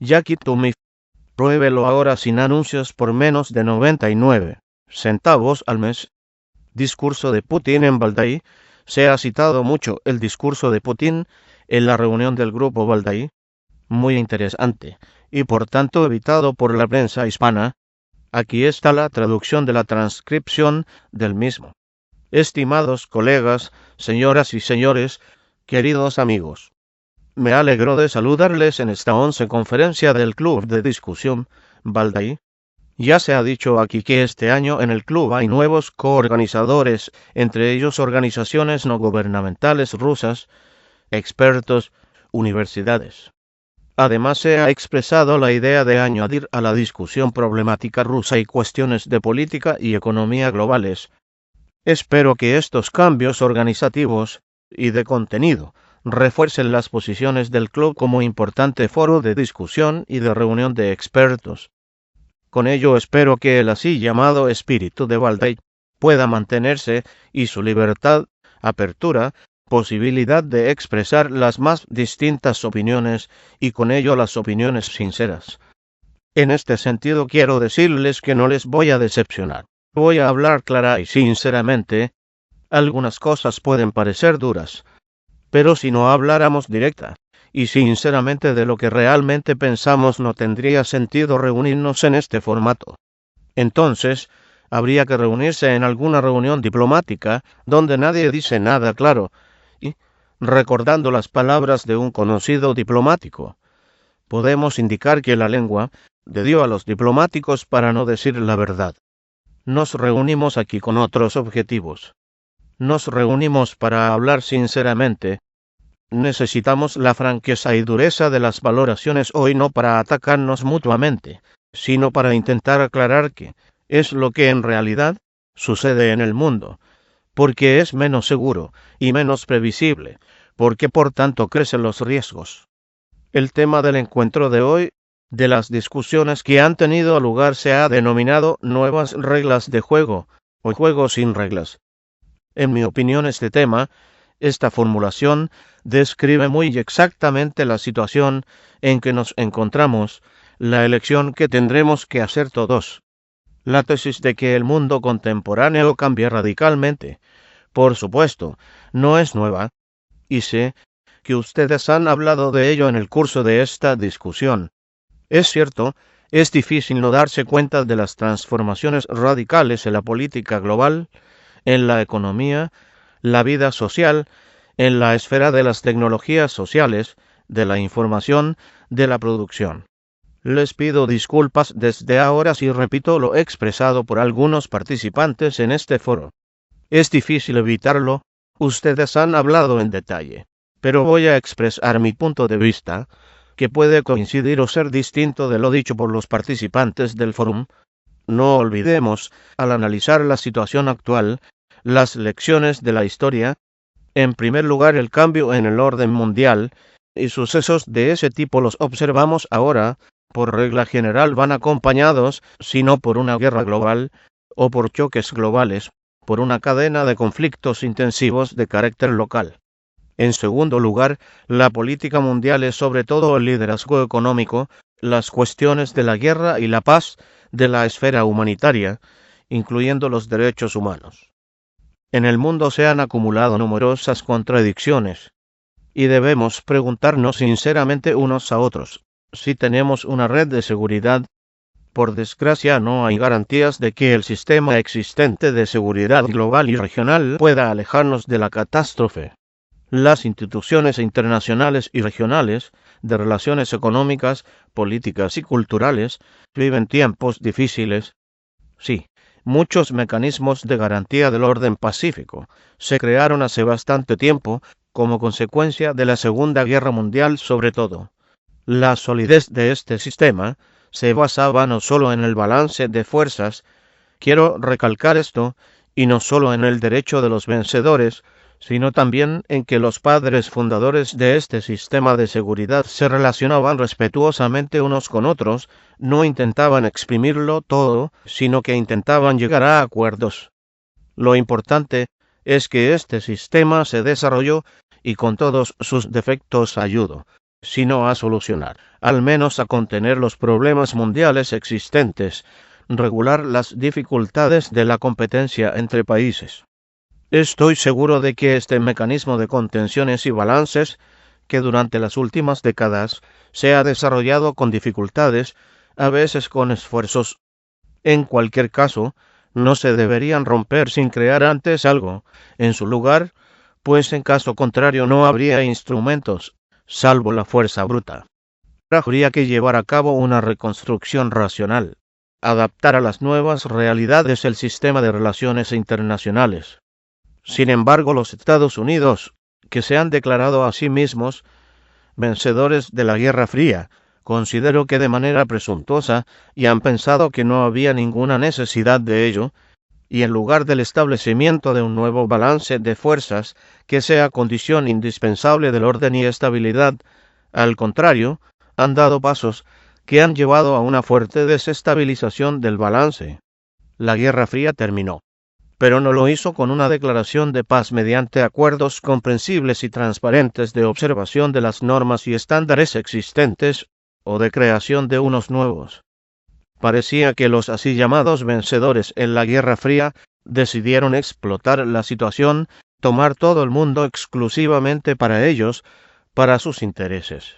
Yakitomi. Pruébelo ahora sin anuncios por menos de 99 centavos al mes. Discurso de Putin en Valdai. Se ha citado mucho el discurso de Putin en la reunión del grupo Valdai. Muy interesante, y por tanto evitado por la prensa hispana. Aquí está la traducción de la transcripción del mismo. Estimados colegas, señoras y señores, queridos amigos. Me alegro de saludarles en esta 11ª conferencia del Club de Discusión Valdai. Ya se ha dicho aquí que este año en el club hay nuevos coorganizadores, entre ellos organizaciones no gubernamentales rusas, expertos, universidades. Además se ha expresado la idea de añadir a la discusión problemática rusa y cuestiones de política y economía globales. Espero que estos cambios organizativos y de contenido refuercen las posiciones del club como importante foro de discusión y de reunión de expertos. Con ello espero que el así llamado espíritu de Valdai pueda mantenerse y su libertad, apertura, posibilidad de expresar las más distintas opiniones y con ello las opiniones sinceras. En este sentido quiero decirles que no les voy a decepcionar. Voy a hablar clara y sinceramente. Algunas cosas pueden parecer duras, pero si no habláramos directa y sinceramente de lo que realmente pensamos, no tendría sentido reunirnos en este formato. Entonces, habría que reunirse en alguna reunión diplomática donde nadie dice nada claro, y, recordando las palabras de un conocido diplomático, podemos indicar que la lengua dio a los diplomáticos para no decir la verdad. Nos reunimos aquí con otros objetivos. Nos reunimos para hablar sinceramente. Necesitamos la franqueza y dureza de las valoraciones hoy, no para atacarnos mutuamente, sino para intentar aclarar qué es lo que en realidad sucede en el mundo, porque es menos seguro y menos previsible, porque por tanto crecen los riesgos. El tema del encuentro de hoy, de las discusiones que han tenido lugar, se ha denominado nuevas reglas de juego, o juego sin reglas. En mi opinión, este tema, esta formulación, describe muy exactamente la situación en que nos encontramos, la elección que tendremos que hacer todos. La tesis de que el mundo contemporáneo cambia radicalmente, por supuesto, no es nueva, y sé que ustedes han hablado de ello en el curso de esta discusión. Es cierto, es difícil no darse cuenta de las transformaciones radicales en la política global, en la economía, la vida social, en la esfera de las tecnologías sociales, de la información, de la producción. Les pido disculpas desde ahora si repito lo expresado por algunos participantes en este foro. Es difícil evitarlo, ustedes han hablado en detalle, pero voy a expresar mi punto de vista, que puede coincidir o ser distinto de lo dicho por los participantes del foro. No olvidemos, al analizar la situación actual, las lecciones de la historia, en primer lugar el cambio en el orden mundial, y sucesos de ese tipo los observamos ahora, por regla general van acompañados, si no por una guerra global, o por choques globales, por una cadena de conflictos intensivos de carácter local. En segundo lugar, la política mundial es sobre todo el liderazgo económico, las cuestiones de la guerra y la paz, de la esfera humanitaria, incluyendo los derechos humanos. En el mundo se han acumulado numerosas contradicciones, y debemos preguntarnos sinceramente unos a otros, si tenemos una red de seguridad. Por desgracia, no hay garantías de que el sistema existente de seguridad global y regional pueda alejarnos de la catástrofe. Las instituciones internacionales y regionales, de relaciones económicas, políticas y culturales, viven tiempos difíciles. Sí, muchos mecanismos de garantía del orden pacífico se crearon hace bastante tiempo, como consecuencia de la Segunda Guerra Mundial sobre todo. La solidez de este sistema se basaba no solo en el balance de fuerzas, quiero recalcar esto, y no solo en el derecho de los vencedores, sino también en que los padres fundadores de este sistema de seguridad se relacionaban respetuosamente unos con otros, no intentaban exprimirlo todo, sino que intentaban llegar a acuerdos. Lo importante es que este sistema se desarrolló y con todos sus defectos ayudó sino a solucionar, al menos a contener los problemas mundiales existentes, regular las dificultades de la competencia entre países. Estoy seguro de que este mecanismo de contenciones y balances, que durante las últimas décadas se ha desarrollado con dificultades, a veces con esfuerzos, en cualquier caso, no se deberían romper sin crear antes algo en su lugar, pues en caso contrario no habría instrumentos, salvo la fuerza bruta. Habría que llevar a cabo una reconstrucción racional, adaptar a las nuevas realidades el sistema de relaciones internacionales. Sin embargo, los Estados Unidos, que se han declarado a sí mismos vencedores de la Guerra Fría, considero que de manera presuntuosa, y han pensado que no había ninguna necesidad de ello, y en lugar del establecimiento de un nuevo balance de fuerzas que sea condición indispensable del orden y estabilidad, al contrario, han dado pasos que han llevado a una fuerte desestabilización del balance. La Guerra Fría terminó, pero no lo hizo con una declaración de paz mediante acuerdos comprensibles y transparentes de observación de las normas y estándares existentes, o de creación de unos nuevos. Parecía que los así llamados vencedores en la Guerra Fría decidieron explotar la situación, tomar todo el mundo exclusivamente para ellos, para sus intereses.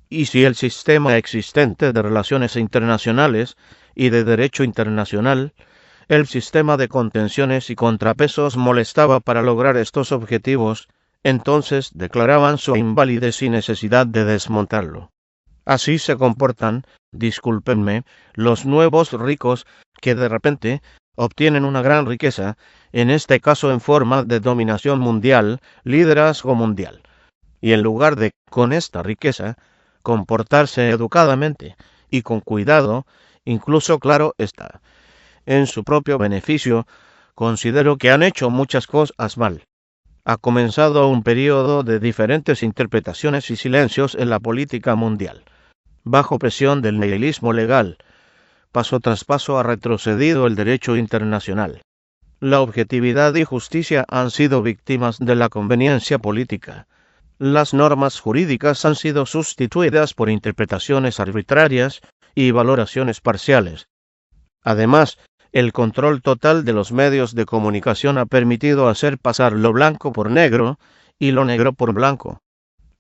Y si el sistema existente de relaciones internacionales y de derecho internacional, el sistema de contenciones y contrapesos molestaba para lograr estos objetivos, entonces declaraban su invalidez y necesidad de desmontarlo. Así se comportan, discúlpenme, los nuevos ricos que de repente obtienen una gran riqueza, en este caso en forma de dominación mundial, liderazgo mundial. Y en lugar de, con esta riqueza, comportarse educadamente y con cuidado, incluso claro está, en su propio beneficio, considero que han hecho muchas cosas mal. Ha comenzado un periodo de diferentes interpretaciones y silencios en la política mundial. Bajo presión del nihilismo legal, paso tras paso ha retrocedido el derecho internacional. La objetividad y justicia han sido víctimas de la conveniencia política. Las normas jurídicas han sido sustituidas por interpretaciones arbitrarias y valoraciones parciales. Además, el control total de los medios de comunicación ha permitido hacer pasar lo blanco por negro y lo negro por blanco.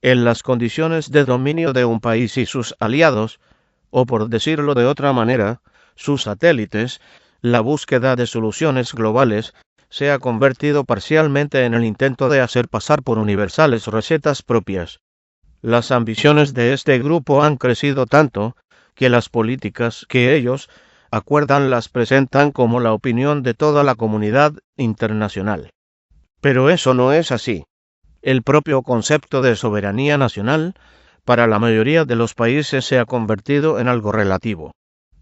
En las condiciones de dominio de un país y sus aliados, o por decirlo de otra manera, sus satélites, la búsqueda de soluciones globales se ha convertido parcialmente en el intento de hacer pasar por universales recetas propias. Las ambiciones de este grupo han crecido tanto que las políticas que ellos acuerdan las presentan como la opinión de toda la comunidad internacional. Pero eso no es así. El propio concepto de soberanía nacional, para la mayoría de los países se ha convertido en algo relativo.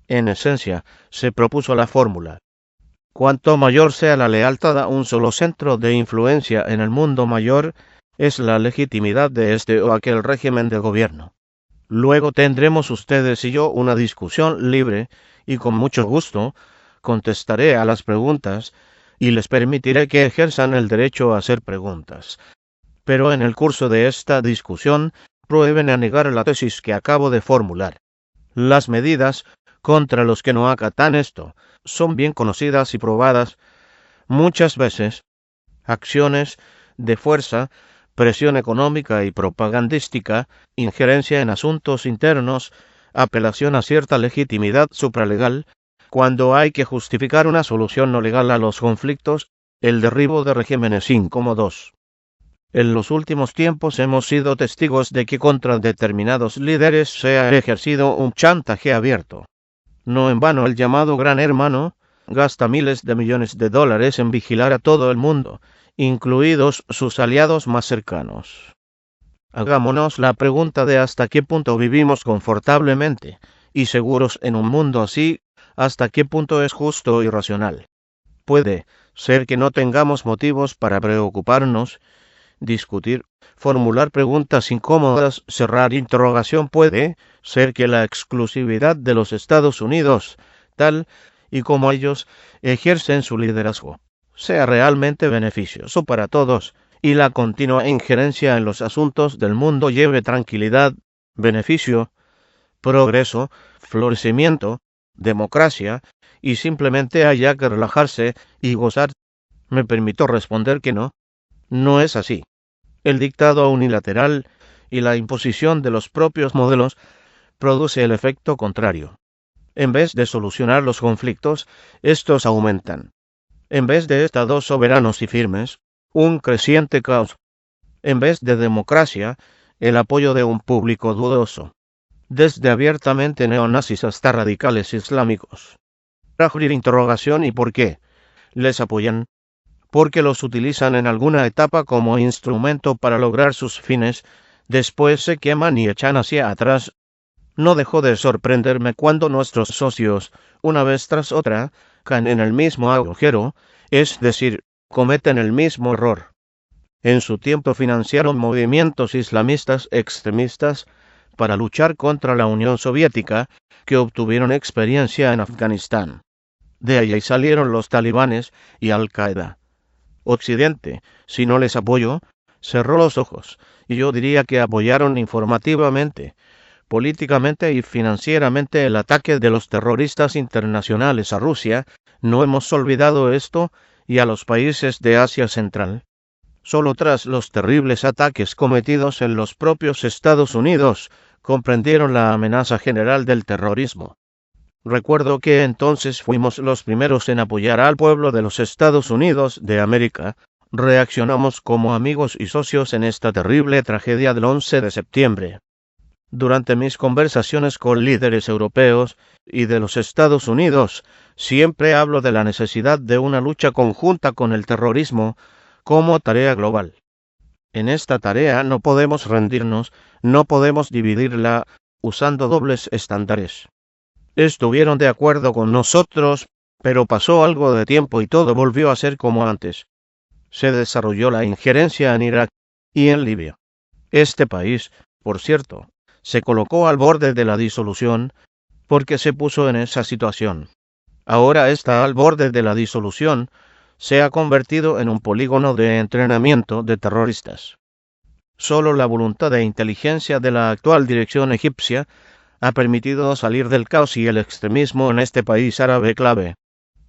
En esencia, se propuso la fórmula: cuanto mayor sea la lealtad a un solo centro de influencia en el mundo, mayor es la legitimidad de este o aquel régimen de gobierno. Luego tendremos ustedes y yo una discusión libre, y con mucho gusto contestaré a las preguntas, y les permitiré que ejerzan el derecho a hacer preguntas. Pero en el curso de esta discusión, prueben a negar la tesis que acabo de formular. Las medidas contra los que no acatan esto son bien conocidas y probadas muchas veces. Acciones de fuerza, presión económica y propagandística, injerencia en asuntos internos, apelación a cierta legitimidad supralegal, cuando hay que justificar una solución no legal a los conflictos, el derribo de regímenes incómodos. En los últimos tiempos hemos sido testigos de que contra determinados líderes se ha ejercido un chantaje abierto. No en vano el llamado Gran Hermano gasta miles de millones de dólares en vigilar a todo el mundo, incluidos sus aliados más cercanos. Hagámonos la pregunta de hasta qué punto vivimos confortablemente y seguros en un mundo así, hasta qué punto es justo y racional. Puede ser que no tengamos motivos para preocuparnos, discutir, formular preguntas incómodas, cerrar interrogación. Puede ser que la exclusividad de los Estados Unidos, tal y como ellos ejercen su liderazgo, sea realmente beneficioso para todos, y la continua injerencia en los asuntos del mundo lleve tranquilidad beneficio, progreso, florecimiento, democracia, y simplemente haya que relajarse y gozar. Me permito responder que no. No es así. El dictado unilateral y la imposición de los propios modelos produce el efecto contrario. En vez de solucionar los conflictos, estos aumentan. En vez de estados soberanos y firmes, un creciente caos. En vez de democracia, el apoyo de un público dudoso. Desde abiertamente neonazis hasta radicales islámicos. Interrogación ¿y por qué? ¿Les apoyan? Porque los utilizan en alguna etapa como instrumento para lograr sus fines, después se queman y echan hacia atrás. No dejó de sorprenderme cuando nuestros socios, una vez tras otra, caen en el mismo agujero, es decir, cometen el mismo error. En su tiempo financiaron movimientos islamistas extremistas para luchar contra la Unión Soviética, que obtuvieron experiencia en Afganistán. De allí salieron los talibanes y Al-Qaeda. Occidente, si no les apoyó, cerró los ojos, y yo diría que apoyaron informativamente, políticamente y financieramente el ataque de los terroristas internacionales a Rusia. No hemos olvidado esto, y a los países de Asia Central. Solo tras los terribles ataques cometidos en los propios Estados Unidos, comprendieron la amenaza general del terrorismo. Recuerdo que entonces fuimos los primeros en apoyar al pueblo de los Estados Unidos de América. Reaccionamos como amigos y socios en esta terrible tragedia del 11 de septiembre. Durante mis conversaciones con líderes europeos y de los Estados Unidos, siempre hablo de la necesidad de una lucha conjunta con el terrorismo como tarea global. En esta tarea no podemos rendirnos, no podemos dividirla usando dobles estándares. Estuvieron de acuerdo con nosotros, pero pasó algo de tiempo y todo volvió a ser como antes. Se desarrolló la injerencia en Irak y en Libia. Este país, por cierto, se colocó al borde de la disolución porque se puso en esa situación. Ahora está al borde de la disolución, se ha convertido en un polígono de entrenamiento de terroristas. Solo la voluntad e inteligencia de la actual dirección egipcia ha permitido salir del caos y el extremismo en este país árabe clave.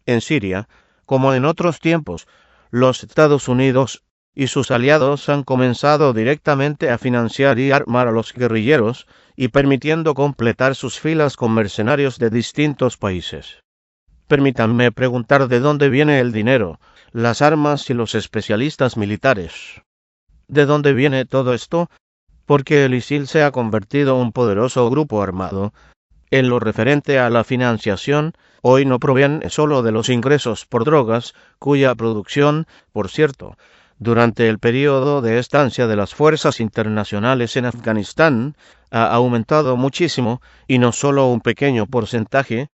En Siria, como en otros tiempos, los Estados Unidos y sus aliados han comenzado directamente a financiar y armar a los guerrilleros y permitiendo completar sus filas con mercenarios de distintos países. Permítanme preguntar de dónde viene el dinero, las armas y los especialistas militares. ¿De dónde viene todo esto? Porque el ISIL se ha convertido en un poderoso grupo armado. En lo referente a la financiación, hoy no proviene solo de los ingresos por drogas, cuya producción, por cierto, durante el periodo de estancia de las fuerzas internacionales en Afganistán, ha aumentado muchísimo, y no solo un pequeño porcentaje.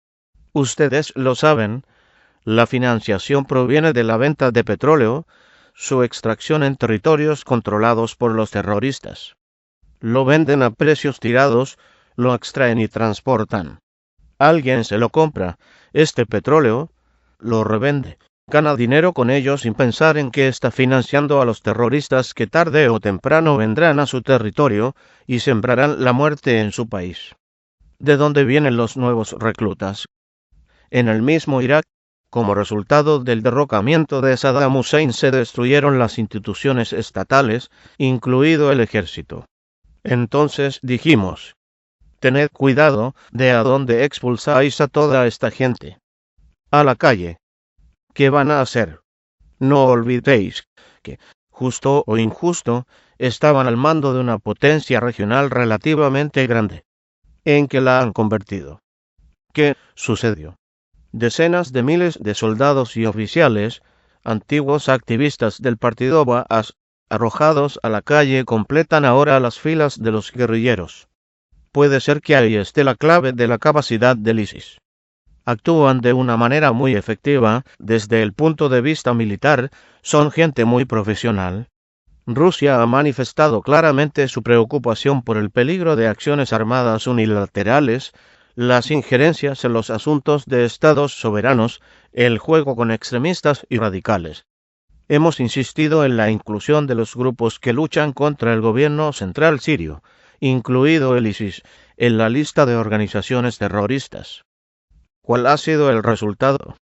Ustedes lo saben, la financiación proviene de la venta de petróleo, su extracción en territorios controlados por los terroristas. Lo venden a precios tirados, lo extraen y transportan. Alguien se lo compra, este petróleo, lo revende, gana dinero con ello sin pensar en que está financiando a los terroristas que tarde o temprano vendrán a su territorio y sembrarán la muerte en su país. ¿De dónde vienen los nuevos reclutas? En el mismo Irak, como resultado del derrocamiento de Saddam Hussein, se destruyeron las instituciones estatales, incluido el ejército. Entonces dijimos, tened cuidado de a dónde expulsáis a toda esta gente. A la calle. ¿Qué van a hacer? No olvidéis que, justo o injusto, estaban al mando de una potencia regional relativamente grande. ¿En qué la han convertido? ¿Qué sucedió? Decenas de miles de soldados y oficiales, antiguos activistas del partido Baas, arrojados a la calle, completan ahora las filas de los guerrilleros. Puede ser que ahí esté la clave de la capacidad del ISIS. Actúan de una manera muy efectiva, desde el punto de vista militar, son gente muy profesional. Rusia ha manifestado claramente su preocupación por el peligro de acciones armadas unilaterales, las injerencias en los asuntos de estados soberanos, el juego con extremistas y radicales. Hemos insistido en la inclusión de los grupos que luchan contra el gobierno central sirio, incluido el ISIS, en la lista de organizaciones terroristas. ¿Cuál ha sido el resultado?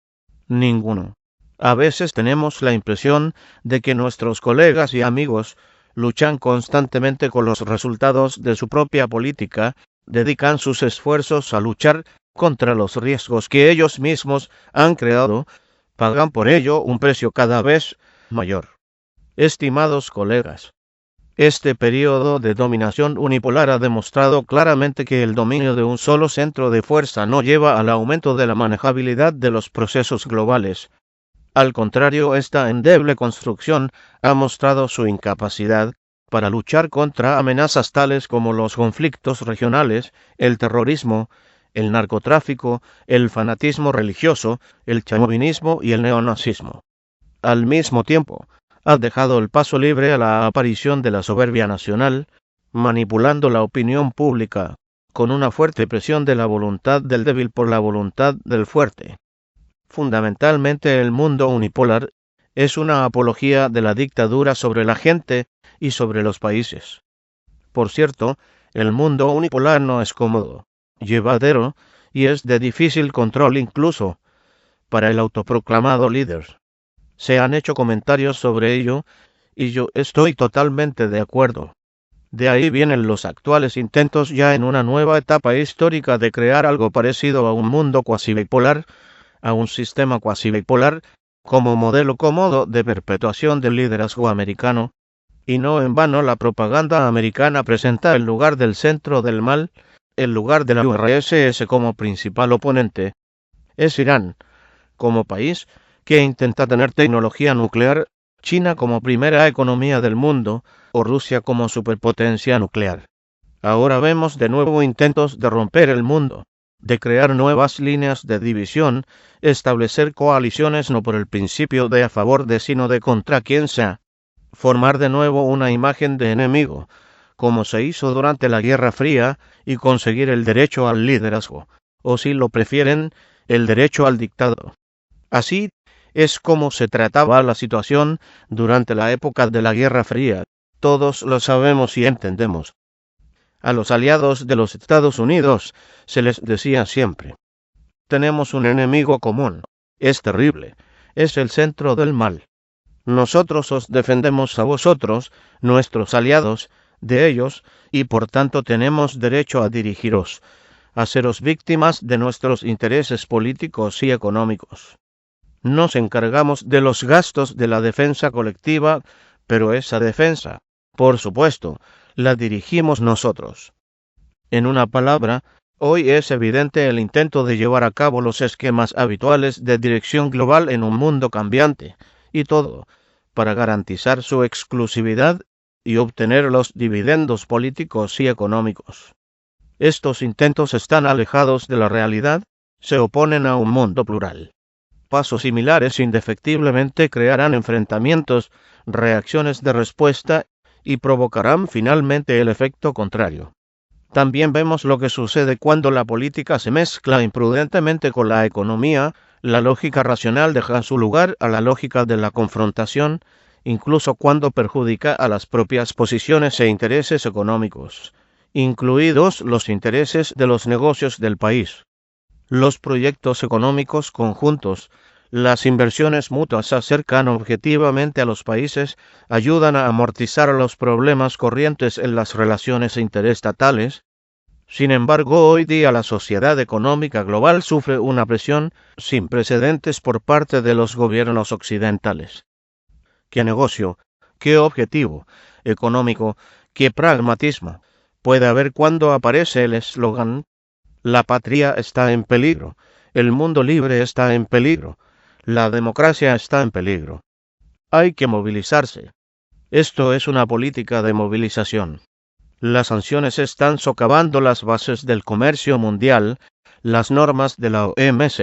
Ninguno. A veces tenemos la impresión de que nuestros colegas y amigos luchan constantemente con los resultados de su propia política, dedican sus esfuerzos a luchar contra los riesgos que ellos mismos han creado, pagan por ello un precio cada vez mayor. Estimados colegas, este periodo de dominación unipolar ha demostrado claramente que el dominio de un solo centro de fuerza no lleva al aumento de la manejabilidad de los procesos globales. Al contrario, esta endeble construcción ha mostrado su incapacidad para luchar contra amenazas tales como los conflictos regionales, el terrorismo, el narcotráfico, el fanatismo religioso, el chauvinismo y el neonazismo. Al mismo tiempo, ha dejado el paso libre a la aparición de la soberbia nacional, manipulando la opinión pública, con una fuerte presión de la voluntad del débil por la voluntad del fuerte. Fundamentalmente, el mundo unipolar es una apología de la dictadura sobre la gente y sobre los países. Por cierto, el mundo unipolar no es cómodo, llevadero y es de difícil control incluso para el autoproclamado líder. Se han hecho comentarios sobre ello y yo estoy totalmente de acuerdo. De ahí vienen los actuales intentos ya en una nueva etapa histórica de crear algo parecido a un mundo cuasi bipolar, a un sistema cuasi bipolar, como modelo cómodo de perpetuación del liderazgo americano, y no en vano la propaganda americana presenta el lugar del centro del mal, el lugar de la URSS como principal oponente, es Irán, como país que intenta tener tecnología nuclear, China como primera economía del mundo, o Rusia como superpotencia nuclear. Ahora vemos de nuevo intentos de romper el mundo, de crear nuevas líneas de división, establecer coaliciones no por el principio de a favor de sino de contra quien sea, formar de nuevo una imagen de enemigo, como se hizo durante la Guerra Fría, y conseguir el derecho al liderazgo, o si lo prefieren, el derecho al dictado. Así es como se trataba la situación durante la época de la Guerra Fría, todos lo sabemos y entendemos. A los aliados de los Estados Unidos se les decía siempre: tenemos un enemigo común, es terrible, es el centro del mal. Nosotros os defendemos a vosotros, nuestros aliados, de ellos, y por tanto tenemos derecho a dirigiros, a seros víctimas de nuestros intereses políticos y económicos. Nos encargamos de los gastos de la defensa colectiva, pero esa defensa, por supuesto, la dirigimos nosotros. En una palabra, hoy es evidente el intento de llevar a cabo los esquemas habituales de dirección global en un mundo cambiante, y todo, para garantizar su exclusividad y obtener los dividendos políticos y económicos. Estos intentos están alejados de la realidad, se oponen a un mundo plural. Pasos similares indefectiblemente crearán enfrentamientos, reacciones de respuesta y provocarán finalmente el efecto contrario. También vemos lo que sucede cuando la política se mezcla imprudentemente con la economía, la lógica racional deja su lugar a la lógica de la confrontación, incluso cuando perjudica a las propias posiciones e intereses económicos, incluidos los intereses de los negocios del país. Los proyectos económicos conjuntos, las inversiones mutuas acercan objetivamente a los países, ayudan a amortizar los problemas corrientes en las relaciones interestatales. Sin embargo, hoy día la sociedad económica global sufre una presión sin precedentes por parte de los gobiernos occidentales. ¿Qué negocio, qué objetivo económico, qué pragmatismo puede haber cuando aparece el eslogan: la patria está en peligro, el mundo libre está en peligro, la democracia está en peligro? Hay que movilizarse. Esto es una política de movilización. Las sanciones están socavando las bases del comercio mundial, las normas de la OMS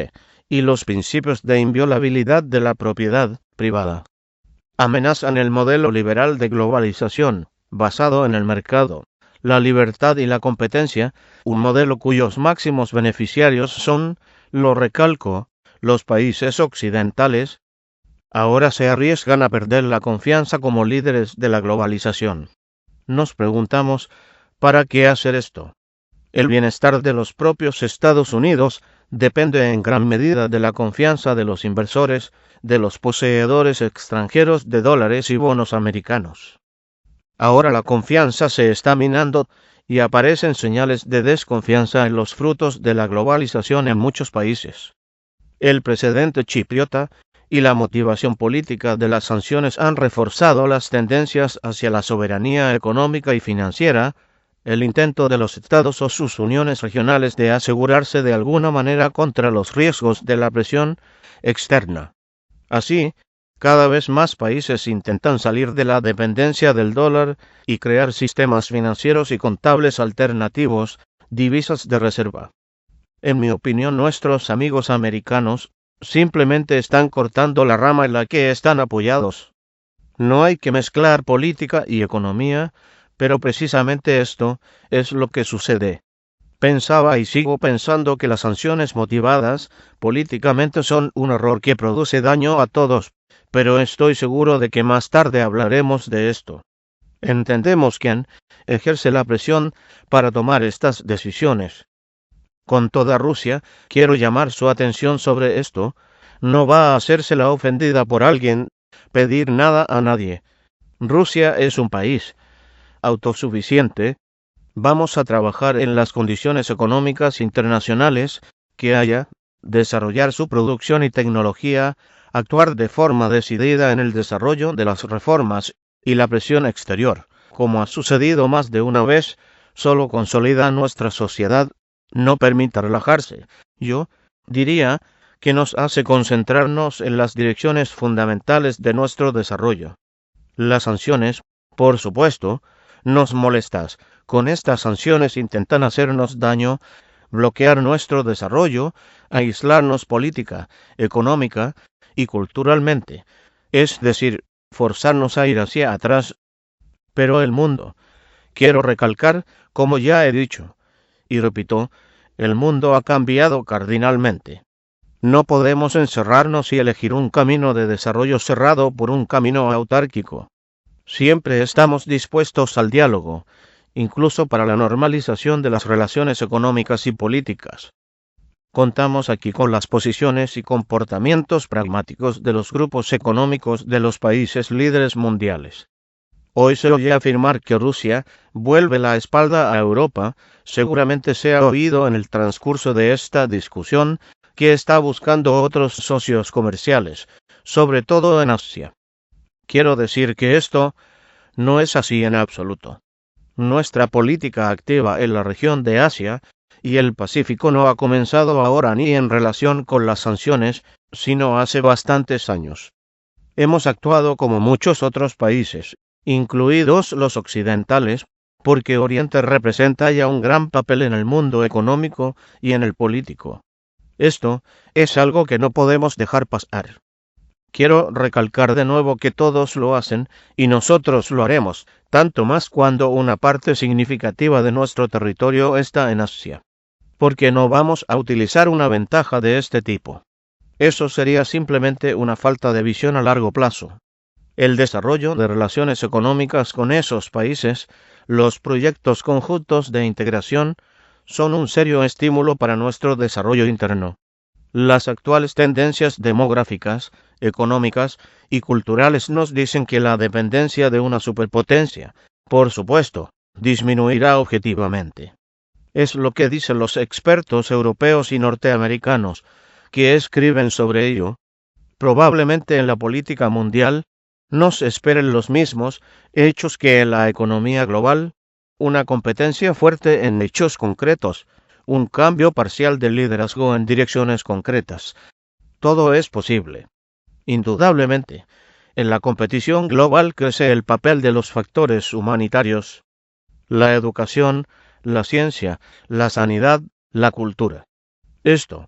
y los principios de inviolabilidad de la propiedad privada. Amenazan el modelo liberal de globalización, basado en el mercado, la libertad y la competencia, un modelo cuyos máximos beneficiarios son, lo recalco, los países occidentales. Ahora se arriesgan a perder la confianza como líderes de la globalización. Nos preguntamos, ¿Para qué hacer esto? El bienestar de los propios Estados Unidos depende en gran medida de la confianza de los inversores, de los poseedores extranjeros de dólares y bonos americanos. Ahora la confianza se está minando y aparecen señales de desconfianza en los frutos de la globalización en muchos países. El precedente chipriota y la motivación política de las sanciones han reforzado las tendencias hacia la soberanía económica y financiera, el intento de los estados o sus uniones regionales de asegurarse de alguna manera contra los riesgos de la presión externa. Así, cada vez más países intentan salir de la dependencia del dólar y crear sistemas financieros y contables alternativos, divisas de reserva. En mi opinión, nuestros amigos americanos simplemente están cortando la rama en la que están apoyados. No hay que mezclar política y economía, pero precisamente esto es lo que sucede. Pensaba y sigo pensando que las sanciones motivadas políticamente son un error que produce daño a todos, pero estoy seguro de que más tarde hablaremos de esto. Entendemos quién ejerce la presión para tomar estas decisiones. Con toda Rusia, quiero llamar su atención sobre esto. No va a hacerse la ofendida por alguien, pedir nada a nadie. Rusia es un país autosuficiente. Vamos a trabajar en las condiciones económicas internacionales que haya, desarrollar su producción y tecnología, actuar de forma decidida en el desarrollo de las reformas y la presión exterior, como ha sucedido más de una vez, solo consolida nuestra sociedad, no permite relajarse. Yo diría que nos hace concentrarnos en las direcciones fundamentales de nuestro desarrollo. Las sanciones, por supuesto, nos molestan. Con estas sanciones intentan hacernos daño, bloquear nuestro desarrollo, aislarnos política, económica y culturalmente, es decir, forzarnos a ir hacia atrás. Pero el mundo, quiero recalcar, como ya he dicho, y repito, el mundo ha cambiado cardinalmente. No podemos encerrarnos y elegir un camino de desarrollo cerrado por un camino autárquico. Siempre estamos dispuestos al diálogo, incluso para la normalización de las relaciones económicas y políticas. Contamos aquí con las posiciones y comportamientos pragmáticos de los grupos económicos de los países líderes mundiales. Hoy se oye afirmar que Rusia vuelve la espalda a Europa. Seguramente se ha oído en el transcurso de esta discusión que está buscando otros socios comerciales, sobre todo en Asia. Quiero decir que esto no es así en absoluto. Nuestra política activa en la región de Asia y el Pacífico no ha comenzado ahora ni en relación con las sanciones, sino hace bastantes años. Hemos actuado como muchos otros países, incluidos los occidentales, porque Oriente representa ya un gran papel en el mundo económico y en el político. Esto es algo que no podemos dejar pasar. Quiero recalcar de nuevo que todos lo hacen y nosotros lo haremos, tanto más cuando una parte significativa de nuestro territorio está en Asia. Porque no vamos a utilizar una ventaja de este tipo. Eso sería simplemente una falta de visión a largo plazo. El desarrollo de relaciones económicas con esos países, los proyectos conjuntos de integración, son un serio estímulo para nuestro desarrollo interno. Las actuales tendencias demográficas, económicas y culturales nos dicen que la dependencia de una superpotencia, por supuesto, disminuirá objetivamente. Es lo que dicen los expertos europeos y norteamericanos, que escriben sobre ello. Probablemente en la política mundial nos esperen los mismos hechos que en la economía global, una competencia fuerte en hechos concretos, un cambio parcial de liderazgo en direcciones concretas. Todo es posible. Indudablemente, en la competición global crece el papel de los factores humanitarios, la educación, la ciencia, la sanidad, la cultura. Esto,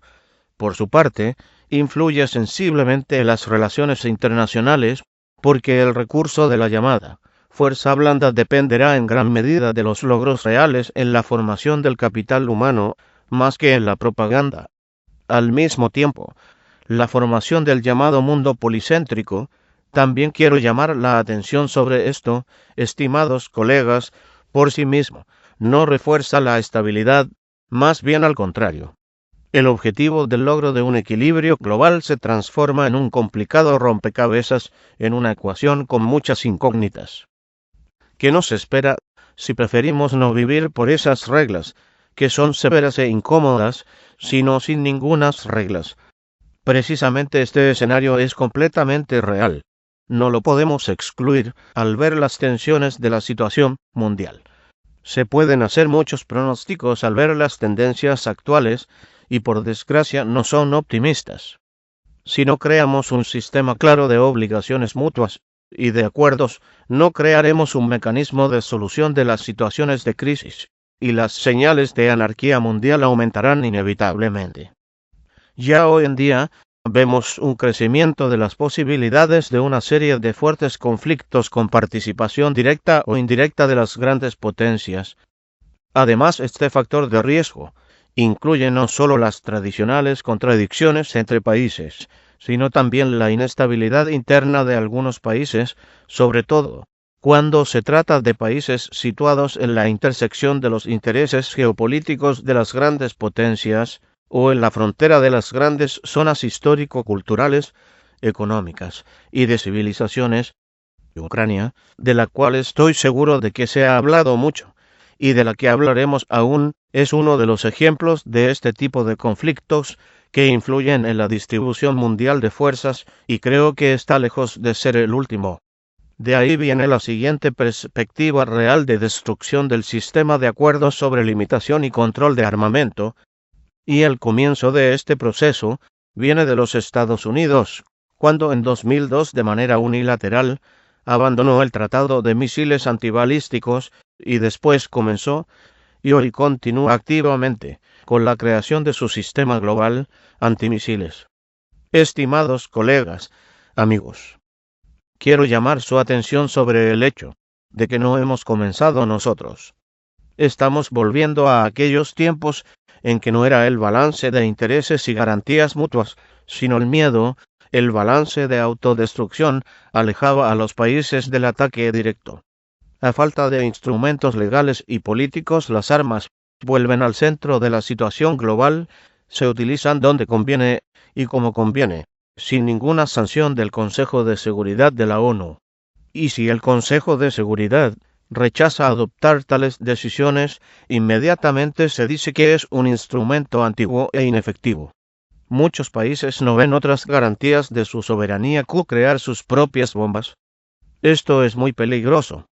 por su parte, influye sensiblemente en las relaciones internacionales porque el recurso de la llamada fuerza blanda dependerá en gran medida de los logros reales en la formación del capital humano más que en la propaganda. Al mismo tiempo, la formación del llamado mundo policéntrico, también quiero llamar la atención sobre esto, estimados colegas, por sí mismo, no refuerza la estabilidad, más bien al contrario. El objetivo del logro de un equilibrio global se transforma en un complicado rompecabezas, en una ecuación con muchas incógnitas. ¿Qué nos espera si preferimos no vivir por esas reglas, que son severas e incómodas, sino sin ningunas reglas? Precisamente este escenario es completamente real. No lo podemos excluir al ver las tensiones de la situación mundial. Se pueden hacer muchos pronósticos al ver las tendencias actuales y por desgracia no son optimistas. Si no creamos un sistema claro de obligaciones mutuas y de acuerdos, no crearemos un mecanismo de solución de las situaciones de crisis, y las señales de anarquía mundial aumentarán inevitablemente. Ya hoy en día, vemos un crecimiento de las posibilidades de una serie de fuertes conflictos con participación directa o indirecta de las grandes potencias. Además, este factor de riesgo incluye no solo las tradicionales contradicciones entre países, sino también la inestabilidad interna de algunos países, sobre todo cuando se trata de países situados en la intersección de los intereses geopolíticos de las grandes potencias, o en la frontera de las grandes zonas histórico-culturales, económicas y de civilizaciones. Ucrania, de la cual estoy seguro de que se ha hablado mucho, y de la que hablaremos aún, es uno de los ejemplos de este tipo de conflictos que influyen en la distribución mundial de fuerzas, y creo que está lejos de ser el último. De ahí viene la siguiente perspectiva real de destrucción del sistema de acuerdos sobre limitación y control de armamento, y el comienzo de este proceso viene de los Estados Unidos, cuando en 2002 de manera unilateral abandonó el Tratado de Misiles Antibalísticos y después comenzó, y hoy continúa activamente, con la creación de su sistema global antimisiles. Estimados colegas, amigos, quiero llamar su atención sobre el hecho de que no hemos comenzado nosotros. Estamos volviendo a aquellos tiempos en que no era el balance de intereses y garantías mutuas, sino el miedo, el balance de autodestrucción, alejaba a los países del ataque directo. A falta de instrumentos legales y políticos, las armas vuelven al centro de la situación global, se utilizan donde conviene y como conviene, sin ninguna sanción del Consejo de Seguridad de la ONU. Y si el Consejo de Seguridad rechaza adoptar tales decisiones, inmediatamente se dice que es un instrumento antiguo e inefectivo. Muchos países no ven otras garantías de su soberanía que crear sus propias bombas. Esto es muy peligroso.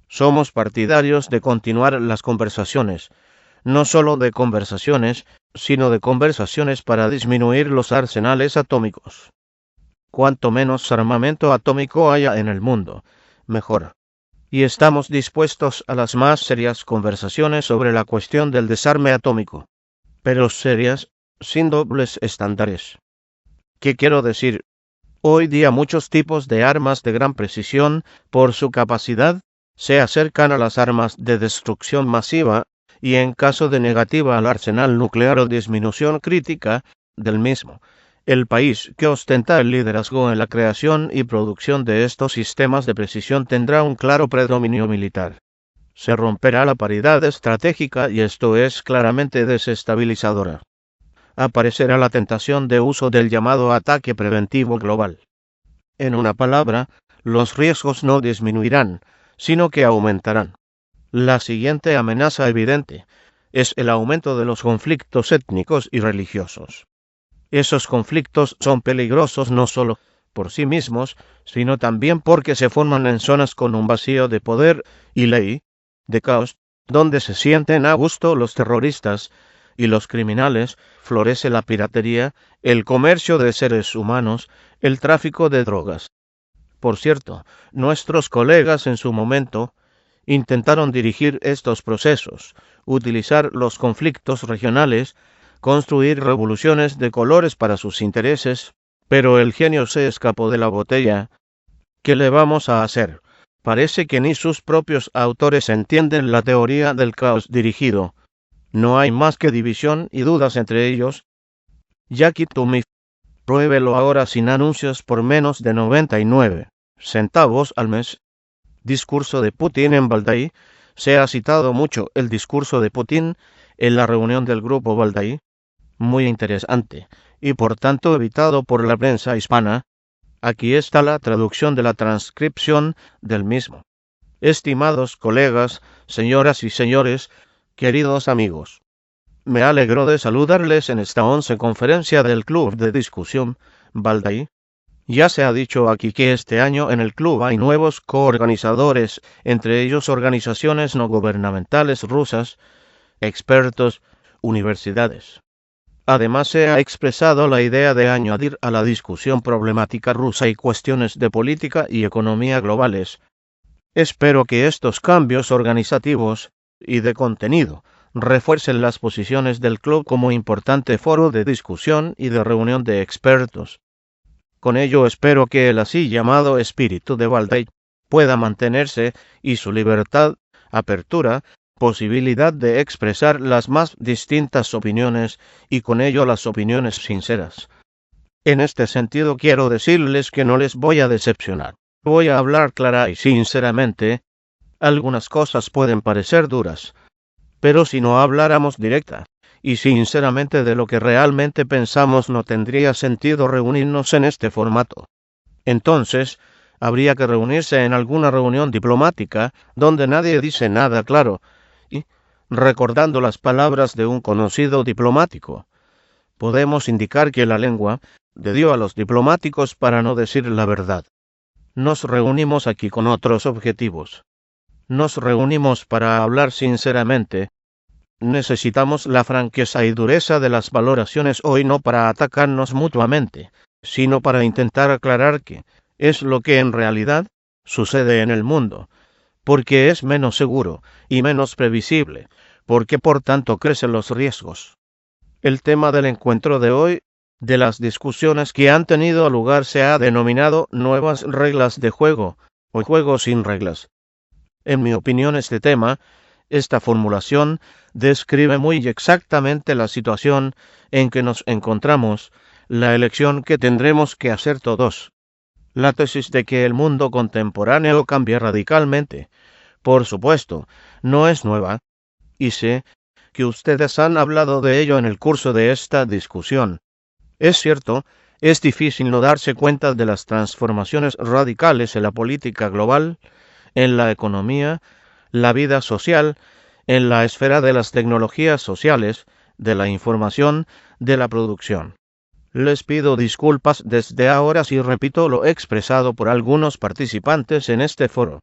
Somos partidarios de continuar las conversaciones, no solo de conversaciones, sino de conversaciones para disminuir los arsenales atómicos. Cuanto menos armamento atómico haya en el mundo, mejor. Y estamos dispuestos a las más serias conversaciones sobre la cuestión del desarme atómico, pero serias, sin dobles estándares. ¿Qué quiero decir? Hoy día muchos tipos de armas de gran precisión, por su capacidad, se acercan a las armas de destrucción masiva, y en caso de negativa al arsenal nuclear o disminución crítica del mismo, el país que ostenta el liderazgo en la creación y producción de estos sistemas de precisión tendrá un claro predominio militar. Se romperá la paridad estratégica y esto es claramente desestabilizadora. Aparecerá la tentación de uso del llamado ataque preventivo global. En una palabra, los riesgos no disminuirán, sino que aumentarán. La siguiente amenaza evidente es el aumento de los conflictos étnicos y religiosos. Esos conflictos son peligrosos no solo por sí mismos, sino también porque se forman en zonas con un vacío de poder y ley, de caos, donde se sienten a gusto los terroristas y los criminales, florece la piratería, el comercio de seres humanos, el tráfico de drogas. Por cierto, nuestros colegas en su momento intentaron dirigir estos procesos, utilizar los conflictos regionales, construir revoluciones de colores para sus intereses, pero el genio se escapó de la botella. ¿Qué le vamos a hacer? Parece que ni sus propios autores entienden la teoría del caos dirigido. No hay más que división y dudas entre ellos. Jackie Toomey. Pruébelo ahora sin anuncios por menos de 99 centavos al mes. Discurso de Putin en Valdai. Se ha citado mucho el discurso de Putin en la reunión del grupo Valdai, muy interesante, y por tanto evitado por la prensa hispana. Aquí está la traducción de la transcripción del mismo. Estimados colegas, señoras y señores, queridos amigos, me alegro de saludarles en esta 11ª conferencia del Club de Discusión Valdai. Ya se ha dicho aquí que este año en el club hay nuevos coorganizadores, entre ellos organizaciones no gubernamentales rusas, expertos, universidades. Además se ha expresado la idea de añadir a la discusión problemática rusa y cuestiones de política y economía globales. Espero que estos cambios organizativos y de contenido refuercen las posiciones del club como importante foro de discusión y de reunión de expertos. Con ello espero que el así llamado espíritu de Valdai pueda mantenerse y su libertad, apertura, posibilidad de expresar las más distintas opiniones y con ello las opiniones sinceras. En este sentido quiero decirles que no les voy a decepcionar. Voy a hablar clara y sinceramente. Algunas cosas pueden parecer duras, pero si no habláramos directa y sinceramente de lo que realmente pensamos, no tendría sentido reunirnos en este formato. Entonces, habría que reunirse en alguna reunión diplomática donde nadie dice nada claro y, recordando las palabras de un conocido diplomático, podemos indicar que la lengua dio a los diplomáticos para no decir la verdad. Nos reunimos aquí con otros objetivos. Nos reunimos para hablar sinceramente. Necesitamos la franqueza y dureza de las valoraciones hoy, no para atacarnos mutuamente, sino para intentar aclarar qué es lo que en realidad sucede en el mundo, porque es menos seguro y menos previsible, porque por tanto crecen los riesgos. El tema del encuentro de hoy, de las discusiones que han tenido lugar, se ha denominado nuevas reglas de juego, o juego sin reglas. En mi opinión, este tema, esta formulación, describe muy exactamente la situación en que nos encontramos, la elección que tendremos que hacer todos. La tesis de que el mundo contemporáneo cambia radicalmente, por supuesto, no es nueva, y sé que ustedes han hablado de ello en el curso de esta discusión. Es cierto, es difícil no darse cuenta de las transformaciones radicales en la política global, en la economía, la vida social, en la esfera de las tecnologías sociales, de la información, de la producción. Les pido disculpas desde ahora si repito lo expresado por algunos participantes en este foro.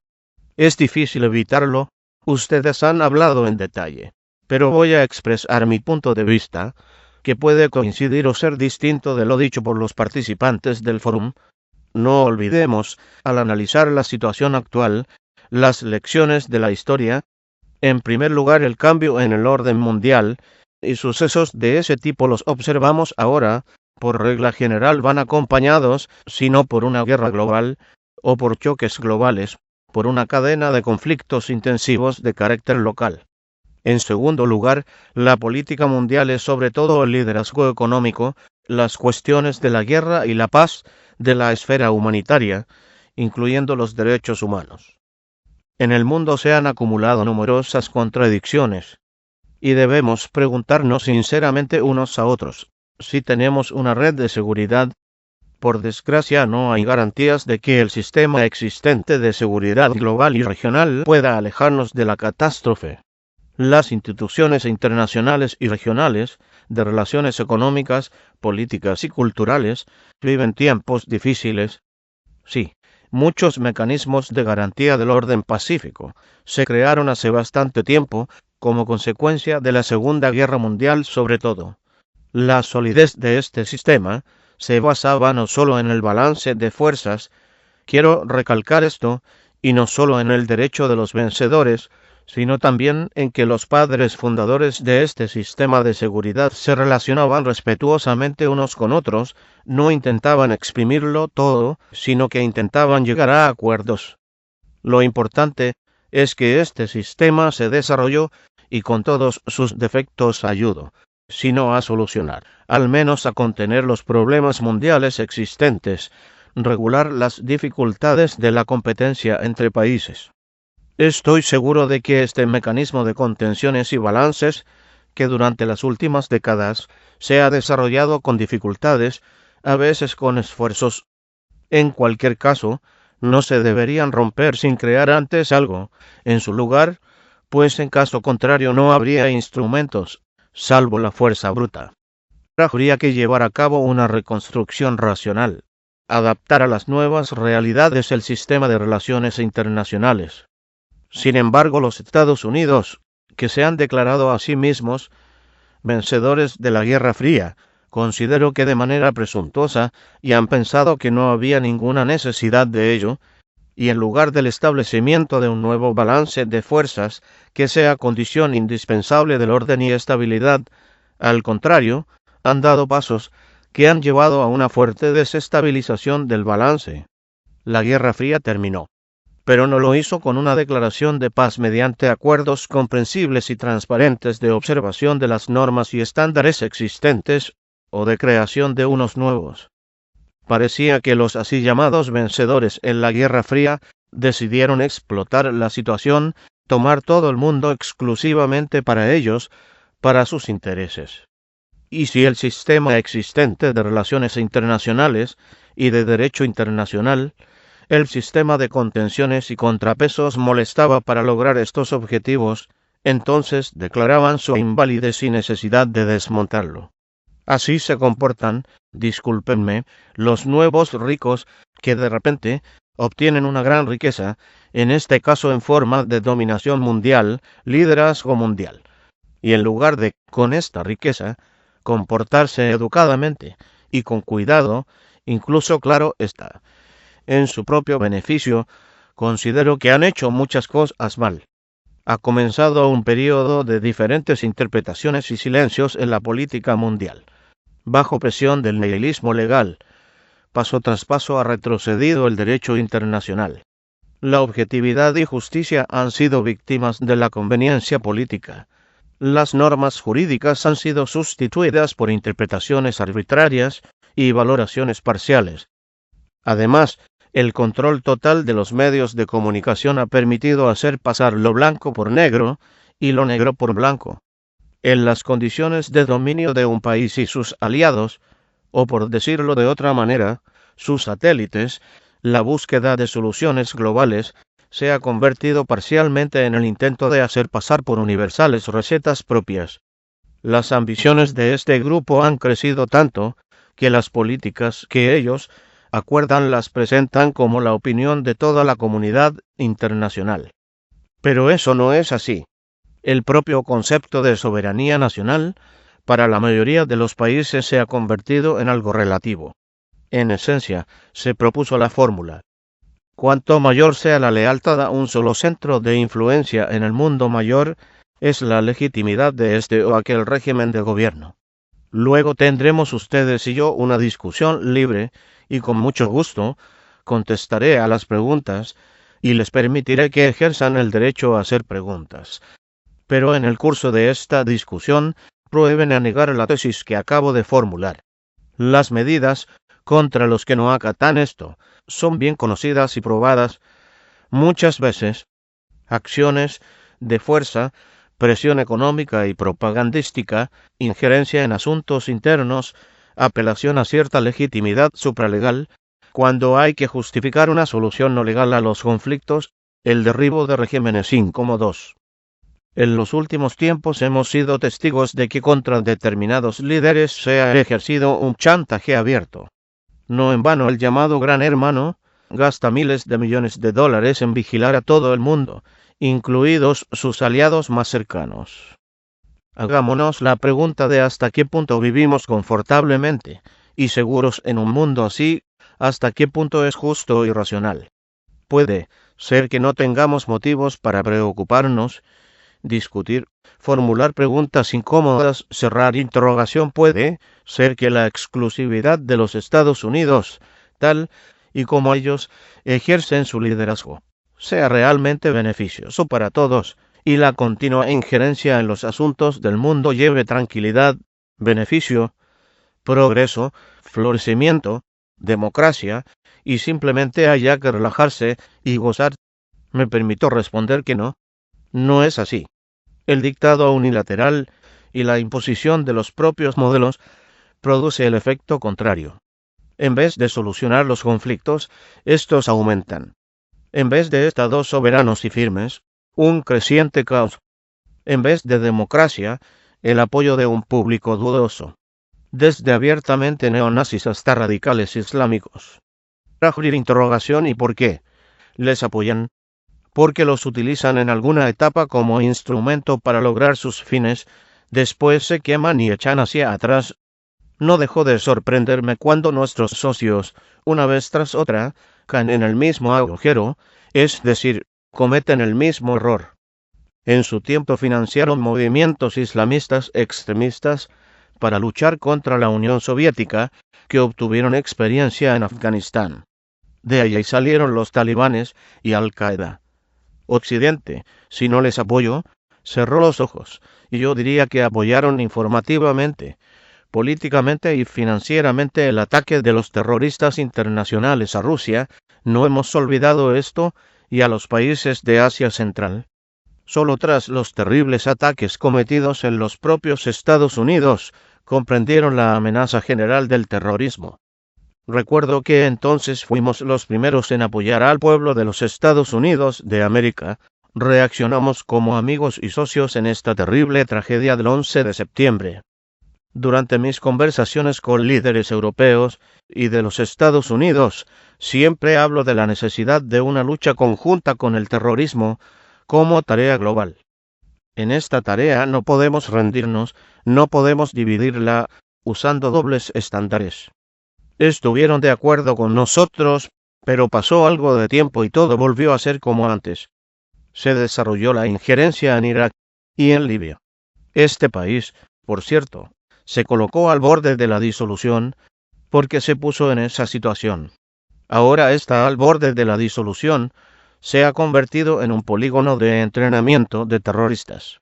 Es difícil evitarlo, ustedes han hablado en detalle, pero voy a expresar mi punto de vista, que puede coincidir o ser distinto de lo dicho por los participantes del foro. No olvidemos, al analizar la situación actual, las lecciones de la historia. En primer lugar, el cambio en el orden mundial, y sucesos de ese tipo los observamos ahora, por regla general van acompañados, si no por una guerra global, o por choques globales, por una cadena de conflictos intensivos de carácter local. En segundo lugar, la política mundial es sobre todo el liderazgo económico, las cuestiones de la guerra y la paz, de la esfera humanitaria, incluyendo los derechos humanos. En el mundo se han acumulado numerosas contradicciones, y debemos preguntarnos sinceramente unos a otros, si tenemos una red de seguridad. Por desgracia, no hay garantías de que el sistema existente de seguridad global y regional pueda alejarnos de la catástrofe. Las instituciones internacionales y regionales, de relaciones económicas, políticas y culturales, viven tiempos difíciles. Sí, muchos mecanismos de garantía del orden pacífico se crearon hace bastante tiempo, como consecuencia de la Segunda Guerra Mundial sobre todo. La solidez de este sistema se basaba no solo en el balance de fuerzas, quiero recalcar esto, y no solo en el derecho de los vencedores, sino también en que los padres fundadores de este sistema de seguridad se relacionaban respetuosamente unos con otros, no intentaban exprimirlo todo, sino que intentaban llegar a acuerdos. Lo importante es que este sistema se desarrolló y con todos sus defectos ayudó, si no a solucionar, al menos a contener los problemas mundiales existentes, regular las dificultades de la competencia entre países. Estoy seguro de que este mecanismo de contenciones y balances, que durante las últimas décadas se ha desarrollado con dificultades, a veces con esfuerzos, en cualquier caso, no se deberían romper sin crear antes algo en su lugar, pues en caso contrario no habría instrumentos, salvo la fuerza bruta. Habría que llevar a cabo una reconstrucción racional, adaptar a las nuevas realidades el sistema de relaciones internacionales. Sin embargo, los Estados Unidos, que se han declarado a sí mismos vencedores de la Guerra Fría, considero que de manera presuntuosa, y han pensado que no había ninguna necesidad de ello, y en lugar del establecimiento de un nuevo balance de fuerzas que sea condición indispensable del orden y estabilidad, al contrario, han dado pasos que han llevado a una fuerte desestabilización del balance. La Guerra Fría terminó, pero no lo hizo con una declaración de paz mediante acuerdos comprensibles y transparentes de observación de las normas y estándares existentes, o de creación de unos nuevos. Parecía que los así llamados vencedores en la Guerra Fría decidieron explotar la situación, tomar todo el mundo exclusivamente para ellos, para sus intereses. Y si el sistema existente de relaciones internacionales y de derecho internacional, el sistema de contenciones y contrapesos molestaba para lograr estos objetivos, entonces declaraban su invalidez y necesidad de desmontarlo. Así se comportan, discúlpenme, los nuevos ricos que de repente obtienen una gran riqueza, en este caso en forma de dominación mundial, liderazgo mundial. Y en lugar de, con esta riqueza, comportarse educadamente y con cuidado, incluso claro está, en su propio beneficio, considero que han hecho muchas cosas mal. Ha comenzado un periodo de diferentes interpretaciones y silencios en la política mundial. Bajo presión del nihilismo legal, paso tras paso ha retrocedido el derecho internacional. La objetividad y justicia han sido víctimas de la conveniencia política. Las normas jurídicas han sido sustituidas por interpretaciones arbitrarias y valoraciones parciales. Además, el control total de los medios de comunicación ha permitido hacer pasar lo blanco por negro y lo negro por blanco. En las condiciones de dominio de un país y sus aliados, o por decirlo de otra manera, sus satélites, la búsqueda de soluciones globales se ha convertido parcialmente en el intento de hacer pasar por universales recetas propias. Las ambiciones de este grupo han crecido tanto que las políticas que ellos acuerdan las presentan como la opinión de toda la comunidad internacional. Pero eso no es así. El propio concepto de soberanía nacional, para la mayoría de los países se ha convertido en algo relativo. En esencia, se propuso la fórmula: cuanto mayor sea la lealtad a un solo centro de influencia en el mundo, mayor es la legitimidad de este o aquel régimen de gobierno. Luego tendremos ustedes y yo una discusión libre, y con mucho gusto contestaré a las preguntas y les permitiré que ejerzan el derecho a hacer preguntas. Pero en el curso de esta discusión prueben a negar la tesis que acabo de formular. Las medidas contra los que no acatan esto son bien conocidas y probadas muchas veces. Acciones de fuerza, presión económica y propagandística, injerencia en asuntos internos, apelación a cierta legitimidad supralegal, cuando hay que justificar una solución no legal a los conflictos, el derribo de regímenes incómodos. En los últimos tiempos hemos sido testigos de que contra determinados líderes se ha ejercido un chantaje abierto. No en vano el llamado Gran Hermano gasta miles de millones de dólares en vigilar a todo el mundo, incluidos sus aliados más cercanos. Hagámonos la pregunta de hasta qué punto vivimos confortablemente y seguros en un mundo así, hasta qué punto es justo y racional. Puede ser que no tengamos motivos para preocuparnos, discutir, formular preguntas incómodas, cerrar interrogación. Puede ser que la exclusividad de los Estados Unidos, tal y como ellos ejercen su liderazgo, sea realmente beneficioso para todos, y la continua injerencia en los asuntos del mundo lleve tranquilidad, beneficio, progreso, florecimiento, democracia, y simplemente haya que relajarse y gozar. Me permito responder que no. No es así. El dictado unilateral y la imposición de los propios modelos produce el efecto contrario. En vez de solucionar los conflictos, estos aumentan. En vez de estados soberanos y firmes, un creciente caos. En vez de democracia, el apoyo de un público dudoso. Desde abiertamente neonazis hasta radicales islámicos. Interrogación ¿y por qué? ¿Les apoyan? Porque los utilizan en alguna etapa como instrumento para lograr sus fines, después se queman y echan hacia atrás. No dejó de sorprenderme cuando nuestros socios, una vez tras otra, caen en el mismo agujero, es decir, cometen el mismo error. En su tiempo financiaron movimientos islamistas extremistas para luchar contra la Unión Soviética, que obtuvieron experiencia en Afganistán. De allí salieron los talibanes y Al-Qaeda. Occidente, si no les apoyó, cerró los ojos, y yo diría que apoyaron informativamente, políticamente y financieramente el ataque de los terroristas internacionales a Rusia. No hemos olvidado esto, y a los países de Asia Central. Solo tras los terribles ataques cometidos en los propios Estados Unidos, comprendieron la amenaza general del terrorismo. Recuerdo que entonces fuimos los primeros en apoyar al pueblo de los Estados Unidos de América. Reaccionamos como amigos y socios en esta terrible tragedia del 11 de septiembre. Durante mis conversaciones con líderes europeos y de los Estados Unidos, siempre hablo de la necesidad de una lucha conjunta con el terrorismo como tarea global. En esta tarea no podemos rendirnos, no podemos dividirla usando dobles estándares. Estuvieron de acuerdo con nosotros, pero pasó algo de tiempo y todo volvió a ser como antes. Se desarrolló la injerencia en Irak y en Libia. Este país, por cierto, se colocó al borde de la disolución porque se puso en esa situación. Ahora está al borde de la disolución, se ha convertido en un polígono de entrenamiento de terroristas.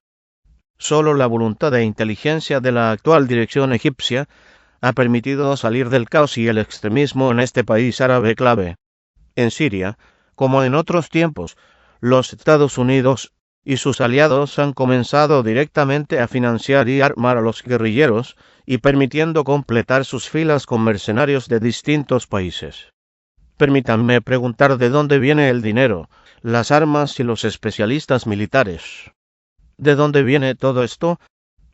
Solo la voluntad e inteligencia de la actual dirección egipcia ha permitido salir del caos y el extremismo en este país árabe clave. En Siria, como en otros tiempos, los Estados Unidos y sus aliados han comenzado directamente a financiar y armar a los guerrilleros y permitiendo completar sus filas con mercenarios de distintos países. Permítanme preguntar de dónde viene el dinero, las armas y los especialistas militares. ¿De dónde viene todo esto?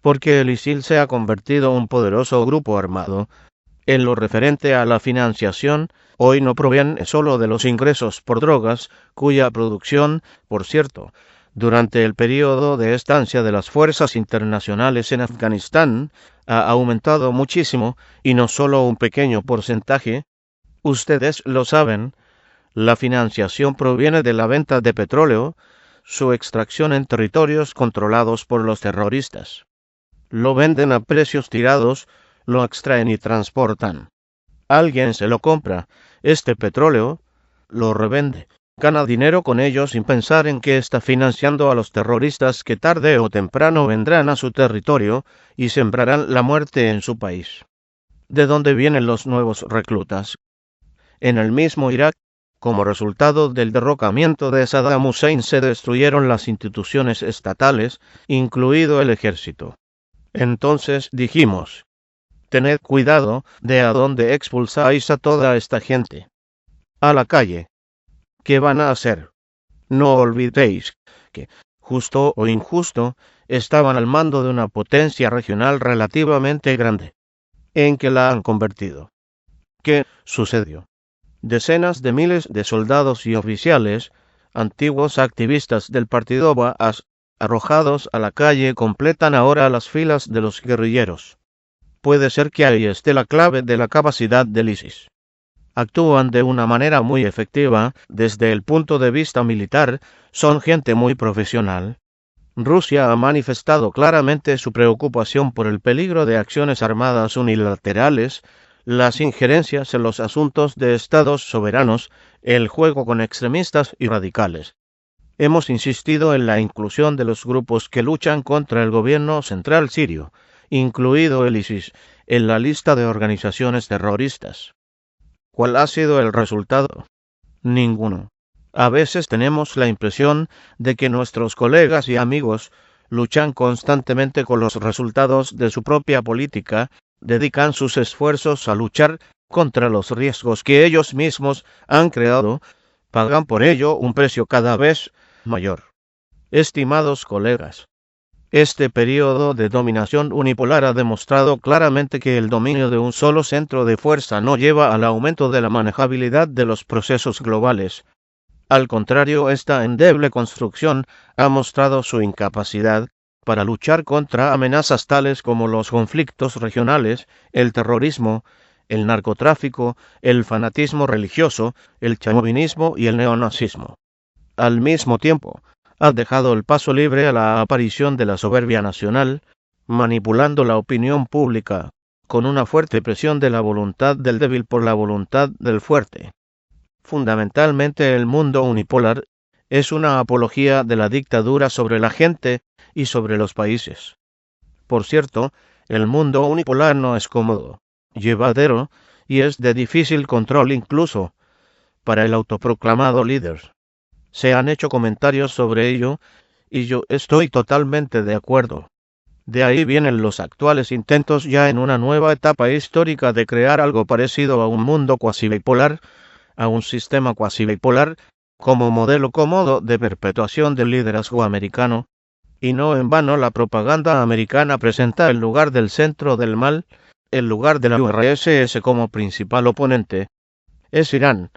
Porque el ISIL se ha convertido en un poderoso grupo armado. En lo referente a la financiación, hoy no proviene solo de los ingresos por drogas, cuya producción, por cierto, durante el periodo de estancia de las fuerzas internacionales en Afganistán, ha aumentado muchísimo, y no solo un pequeño porcentaje. Ustedes lo saben, la financiación proviene de la venta de petróleo, su extracción en territorios controlados por los terroristas. Lo venden a precios tirados, lo extraen y transportan. Alguien se lo compra, este petróleo, lo revende, gana dinero con ello sin pensar en que está financiando a los terroristas que tarde o temprano vendrán a su territorio y sembrarán la muerte en su país. ¿De dónde vienen los nuevos reclutas? En el mismo Irak, como resultado del derrocamiento de Saddam Hussein, se destruyeron las instituciones estatales, incluido el ejército. Entonces dijimos, tened cuidado de a dónde expulsáis a toda esta gente. A la calle. ¿Qué van a hacer? No olvidéis que, justo o injusto, estaban al mando de una potencia regional relativamente grande. ¿En qué la han convertido? ¿Qué sucedió? Decenas de miles de soldados y oficiales, antiguos activistas del partido Baas, arrojados a la calle, completan ahora las filas de los guerrilleros. Puede ser que ahí esté la clave de la capacidad del ISIS. Actúan de una manera muy efectiva, desde el punto de vista militar, son gente muy profesional. Rusia ha manifestado claramente su preocupación por el peligro de acciones armadas unilaterales, las injerencias en los asuntos de estados soberanos, el juego con extremistas y radicales. Hemos insistido en la inclusión de los grupos que luchan contra el gobierno central sirio, incluido el ISIS, en la lista de organizaciones terroristas. ¿Cuál ha sido el resultado? Ninguno. A veces tenemos la impresión de que nuestros colegas y amigos luchan constantemente con los resultados de su propia política, dedican sus esfuerzos a luchar contra los riesgos que ellos mismos han creado, pagan por ello un precio cada vez mayor. Estimados colegas, este periodo de dominación unipolar ha demostrado claramente que el dominio de un solo centro de fuerza no lleva al aumento de la manejabilidad de los procesos globales. Al contrario, esta endeble construcción ha mostrado su incapacidad para luchar contra amenazas tales como los conflictos regionales, el terrorismo, el narcotráfico, el fanatismo religioso, el chauvinismo y el neonazismo. Al mismo tiempo, ha dejado el paso libre a la aparición de la soberbia nacional, manipulando la opinión pública, con una fuerte presión de la voluntad del débil por la voluntad del fuerte. Fundamentalmente, el mundo unipolar es una apología de la dictadura sobre la gente y sobre los países. Por cierto, el mundo unipolar no es cómodo, llevadero y es de difícil control incluso para el autoproclamado líder. Se han hecho comentarios sobre ello y yo estoy totalmente de acuerdo. De ahí vienen los actuales intentos ya en una nueva etapa histórica de crear algo parecido a un mundo cuasi bipolar, a un sistema cuasi bipolar, como modelo cómodo de perpetuación del liderazgo americano. Y no en vano la propaganda americana presenta el lugar del centro del mal, el lugar de la URSS como principal oponente. Es Irán,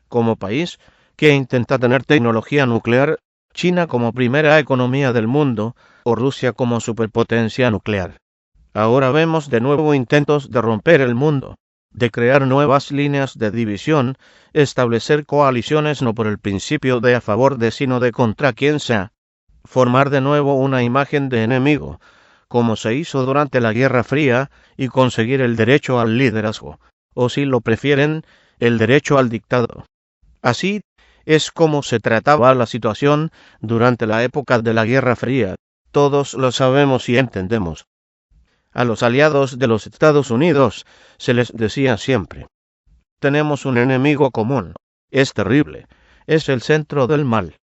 como país, que intenta tener tecnología nuclear, China como primera economía del mundo, o Rusia como superpotencia nuclear. Ahora vemos de nuevo intentos de romper el mundo, de crear nuevas líneas de división, establecer coaliciones no por el principio de a favor de sino de contra quien sea, formar de nuevo una imagen de enemigo, como se hizo durante la Guerra Fría, y conseguir el derecho al liderazgo, o si lo prefieren, el derecho al dictado. Así es como se trataba la situación durante la época de la Guerra Fría. Todos lo sabemos y entendemos. A los aliados de los Estados Unidos se les decía siempre: tenemos un enemigo común, es terrible, es el centro del mal.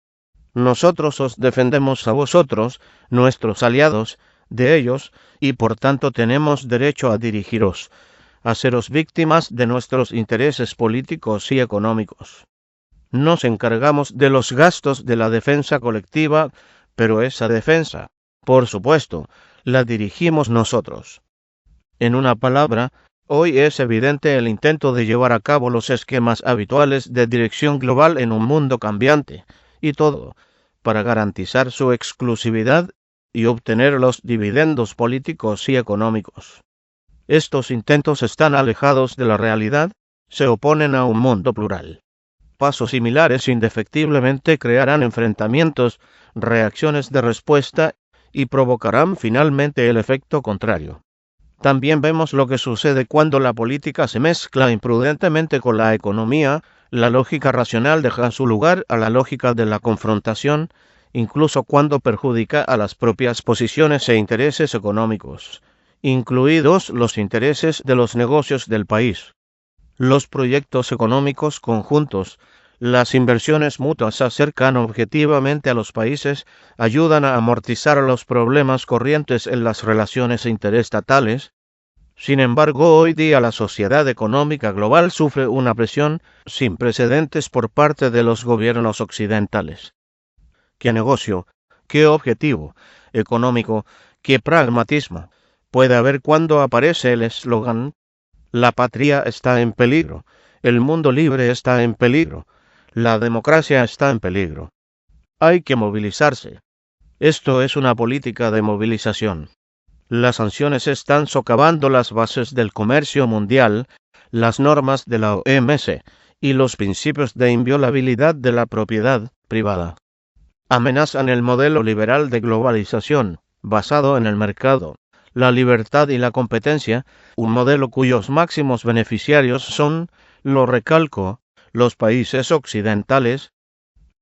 Nosotros os defendemos a vosotros, nuestros aliados, de ellos, y por tanto tenemos derecho a dirigiros, a seros víctimas de nuestros intereses políticos y económicos. Nos encargamos de los gastos de la defensa colectiva, pero esa defensa, por supuesto, la dirigimos nosotros. En una palabra, hoy es evidente el intento de llevar a cabo los esquemas habituales de dirección global en un mundo cambiante, y todo, para garantizar su exclusividad y obtener los dividendos políticos y económicos. Estos intentos están alejados de la realidad, se oponen a un mundo plural. Pasos similares indefectiblemente crearán enfrentamientos, reacciones de respuesta y provocarán finalmente el efecto contrario. También vemos lo que sucede cuando la política se mezcla imprudentemente con la economía. La lógica racional deja su lugar a la lógica de la confrontación, incluso cuando perjudica a las propias posiciones e intereses económicos, incluidos los intereses de los negocios del país. Los proyectos económicos conjuntos, las inversiones mutuas acercan objetivamente a los países, ayudan a amortizar los problemas corrientes en las relaciones interestatales. Sin embargo, hoy día la sociedad económica global sufre una presión sin precedentes por parte de los gobiernos occidentales. ¿Qué negocio, qué objetivo económico, qué pragmatismo puede haber cuando aparece el eslogan: la patria está en peligro, el mundo libre está en peligro, la democracia está en peligro? Hay que movilizarse. Esto es una política de movilización. Las sanciones están socavando las bases del comercio mundial, las normas de la OMS y los principios de inviolabilidad de la propiedad privada. Amenazan el modelo liberal de globalización, basado en el mercado, la libertad y la competencia, un modelo cuyos máximos beneficiarios son, lo recalco, los países occidentales.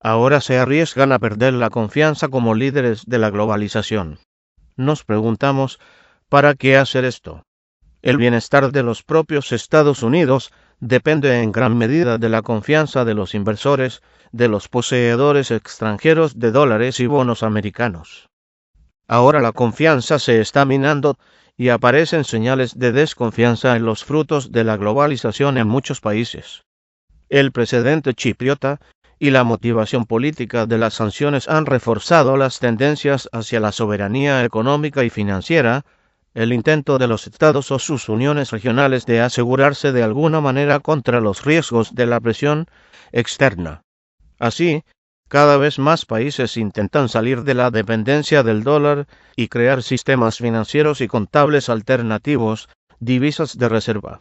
Ahora se arriesgan a perder la confianza como líderes de la globalización. Nos preguntamos, ¿para qué hacer esto? El bienestar de los propios Estados Unidos depende en gran medida de la confianza de los inversores, de los poseedores extranjeros de dólares y bonos americanos. Ahora la confianza se está minando y aparecen señales de desconfianza en los frutos de la globalización en muchos países. El precedente chipriota y la motivación política de las sanciones han reforzado las tendencias hacia la soberanía económica y financiera, el intento de los estados o sus uniones regionales de asegurarse de alguna manera contra los riesgos de la presión externa. Así, cada vez más países intentan salir de la dependencia del dólar y crear sistemas financieros y contables alternativos, divisas de reserva.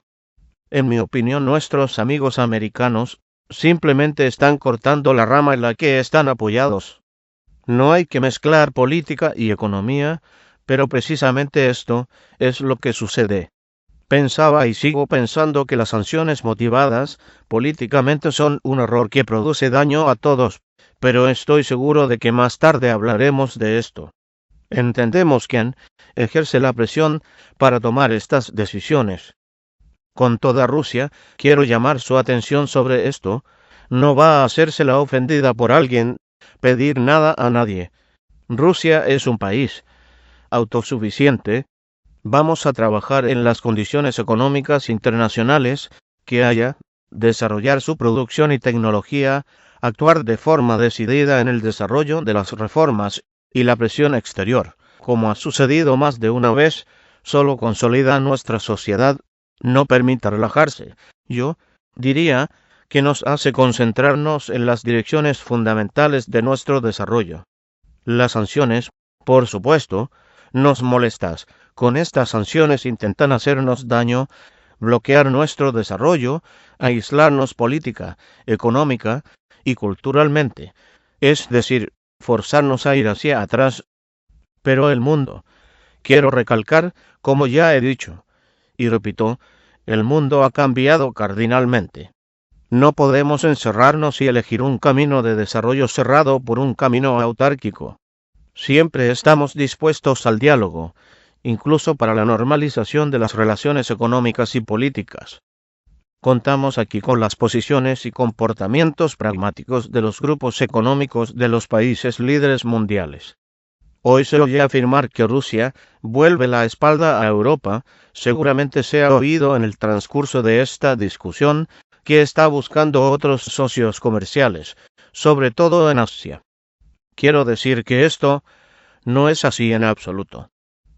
En mi opinión, nuestros amigos americanos simplemente están cortando la rama en la que están apoyados. No hay que mezclar política y economía, pero precisamente esto es lo que sucede. Pensaba y sigo pensando que las sanciones motivadas políticamente son un error que produce daño a todos, pero estoy seguro de que más tarde hablaremos de esto. Entendemos quién ejerce la presión para tomar estas decisiones. Con toda Rusia, quiero llamar su atención sobre esto. No va a hacerse la ofendida por alguien, pedir nada a nadie. Rusia es un país autosuficiente. Vamos a trabajar en las condiciones económicas internacionales que haya, desarrollar su producción y tecnología, actuar de forma decidida en el desarrollo de las reformas y la presión exterior. Como ha sucedido más de una vez, solo consolida nuestra sociedad, no permite relajarse. Yo diría que nos hace concentrarnos en las direcciones fundamentales de nuestro desarrollo. Las sanciones, por supuesto, nos molestan. Con estas sanciones intentan hacernos daño, bloquear nuestro desarrollo, aislarnos política, económica y culturalmente, es decir, forzarnos a ir hacia atrás. Pero el mundo, quiero recalcar, como ya he dicho, y repito, el mundo ha cambiado cardinalmente. No podemos encerrarnos y elegir un camino de desarrollo cerrado por un camino autárquico. Siempre estamos dispuestos al diálogo, incluso para la normalización de las relaciones económicas y políticas. Contamos aquí con las posiciones y comportamientos pragmáticos de los grupos económicos de los países líderes mundiales. Hoy se oye afirmar que Rusia vuelve la espalda a Europa. Seguramente se ha oído en el transcurso de esta discusión que está buscando otros socios comerciales, sobre todo en Asia. Quiero decir que esto no es así en absoluto.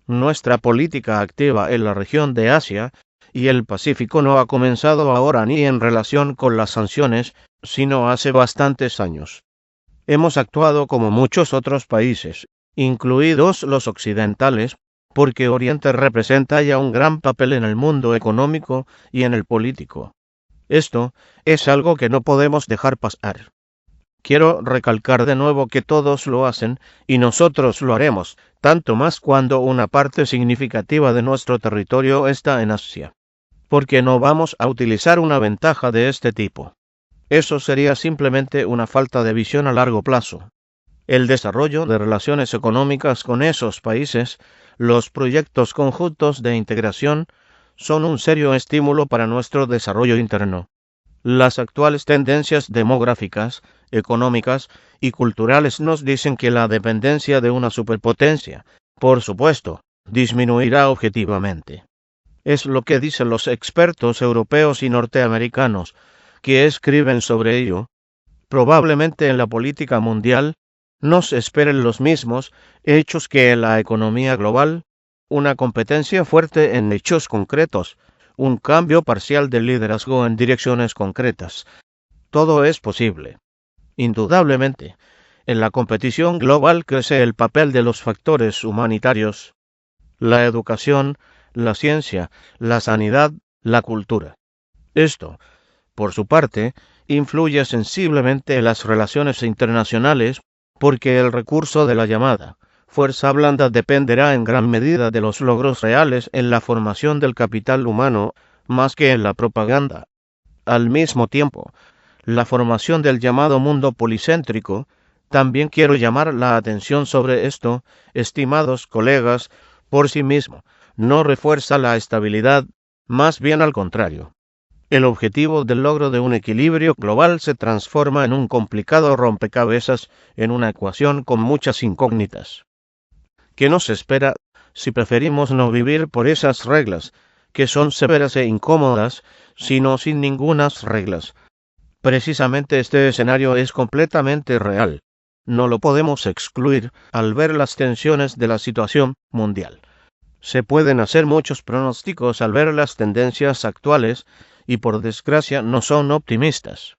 Nuestra política activa en la región de Asia y el Pacífico no ha comenzado ahora ni en relación con las sanciones, sino hace bastantes años. Hemos actuado como muchos otros países, incluidos los occidentales, porque Oriente representa ya un gran papel en el mundo económico y en el político. Esto es algo que no podemos dejar pasar. Quiero recalcar de nuevo que todos lo hacen y nosotros lo haremos, tanto más cuando una parte significativa de nuestro territorio está en Asia. Porque no vamos a utilizar una ventaja de este tipo. Eso sería simplemente una falta de visión a largo plazo. El desarrollo de relaciones económicas con esos países, los proyectos conjuntos de integración, son un serio estímulo para nuestro desarrollo interno. Las actuales tendencias demográficas, económicas y culturales nos dicen que la dependencia de una superpotencia, por supuesto, disminuirá objetivamente. Es lo que dicen los expertos europeos y norteamericanos, que escriben sobre ello. Probablemente en la política mundial nos esperen los mismos hechos que en la economía global, una competencia fuerte en hechos concretos, un cambio parcial de liderazgo en direcciones concretas. Todo es posible. Indudablemente, en la competición global crece el papel de los factores humanitarios, la educación, la ciencia, la sanidad, la cultura. Esto, por su parte, influye sensiblemente en las relaciones internacionales porque el recurso de la llamada fuerza blanda dependerá en gran medida de los logros reales en la formación del capital humano más que en la propaganda. Al mismo tiempo, la formación del llamado mundo policéntrico, también quiero llamar la atención sobre esto, estimados colegas, por sí mismo, no refuerza la estabilidad, más bien al contrario. El objetivo del logro de un equilibrio global se transforma en un complicado rompecabezas, en una ecuación con muchas incógnitas. ¿Qué nos espera si preferimos no vivir por esas reglas, que son severas e incómodas, sino sin ningunas reglas? Precisamente este escenario es completamente real. No lo podemos excluir al ver las tensiones de la situación mundial. Se pueden hacer muchos pronósticos al ver las tendencias actuales y por desgracia no son optimistas.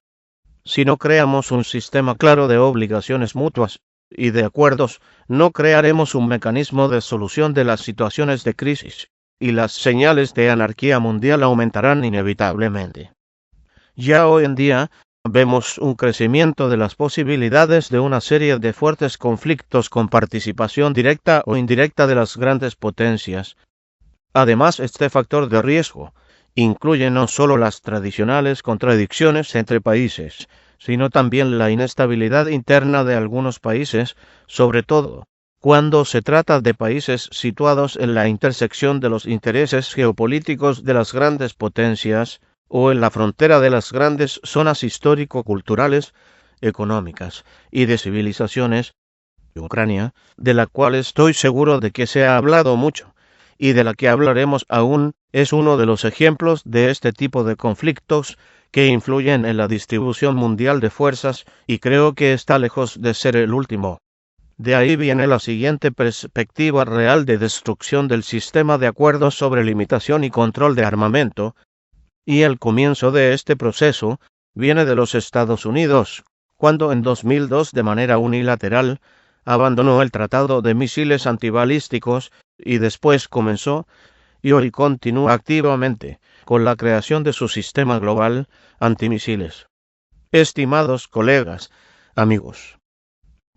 Si no creamos un sistema claro de obligaciones mutuas y de acuerdos, no crearemos un mecanismo de solución de las situaciones de crisis, y las señales de anarquía mundial aumentarán inevitablemente. Ya hoy en día, vemos un crecimiento de las posibilidades de una serie de fuertes conflictos con participación directa o indirecta de las grandes potencias. Además, este factor de riesgo incluye no solo las tradicionales contradicciones entre países, sino también la inestabilidad interna de algunos países, sobre todo cuando se trata de países situados en la intersección de los intereses geopolíticos de las grandes potencias, o en la frontera de las grandes zonas histórico-culturales, económicas y de civilizaciones. Ucrania, de la cual estoy seguro de que se ha hablado mucho, y de la que hablaremos aún, es uno de los ejemplos de este tipo de conflictos que influyen en la distribución mundial de fuerzas, y creo que está lejos de ser el último. De ahí viene la siguiente perspectiva real de destrucción del sistema de acuerdos sobre limitación y control de armamento, y el comienzo de este proceso viene de los Estados Unidos, cuando en 2002 de manera unilateral abandonó el Tratado de Misiles Antibalísticos y después comenzó, y hoy continúa activamente, con la creación de su sistema global antimisiles. Estimados colegas, amigos,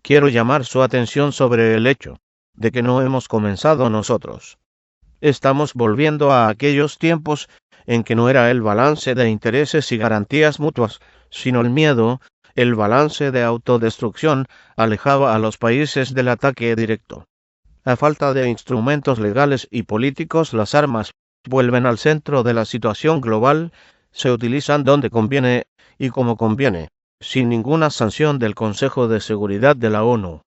quiero llamar su atención sobre el hecho de que no hemos comenzado nosotros. Estamos volviendo a aquellos tiempos en que no era el balance de intereses y garantías mutuas, sino el miedo. El balance de autodestrucción alejaba a los países del ataque directo. A falta de instrumentos legales y políticos, las armas vuelven al centro de la situación global, se utilizan donde conviene y como conviene, sin ninguna sanción del Consejo de Seguridad de la ONU.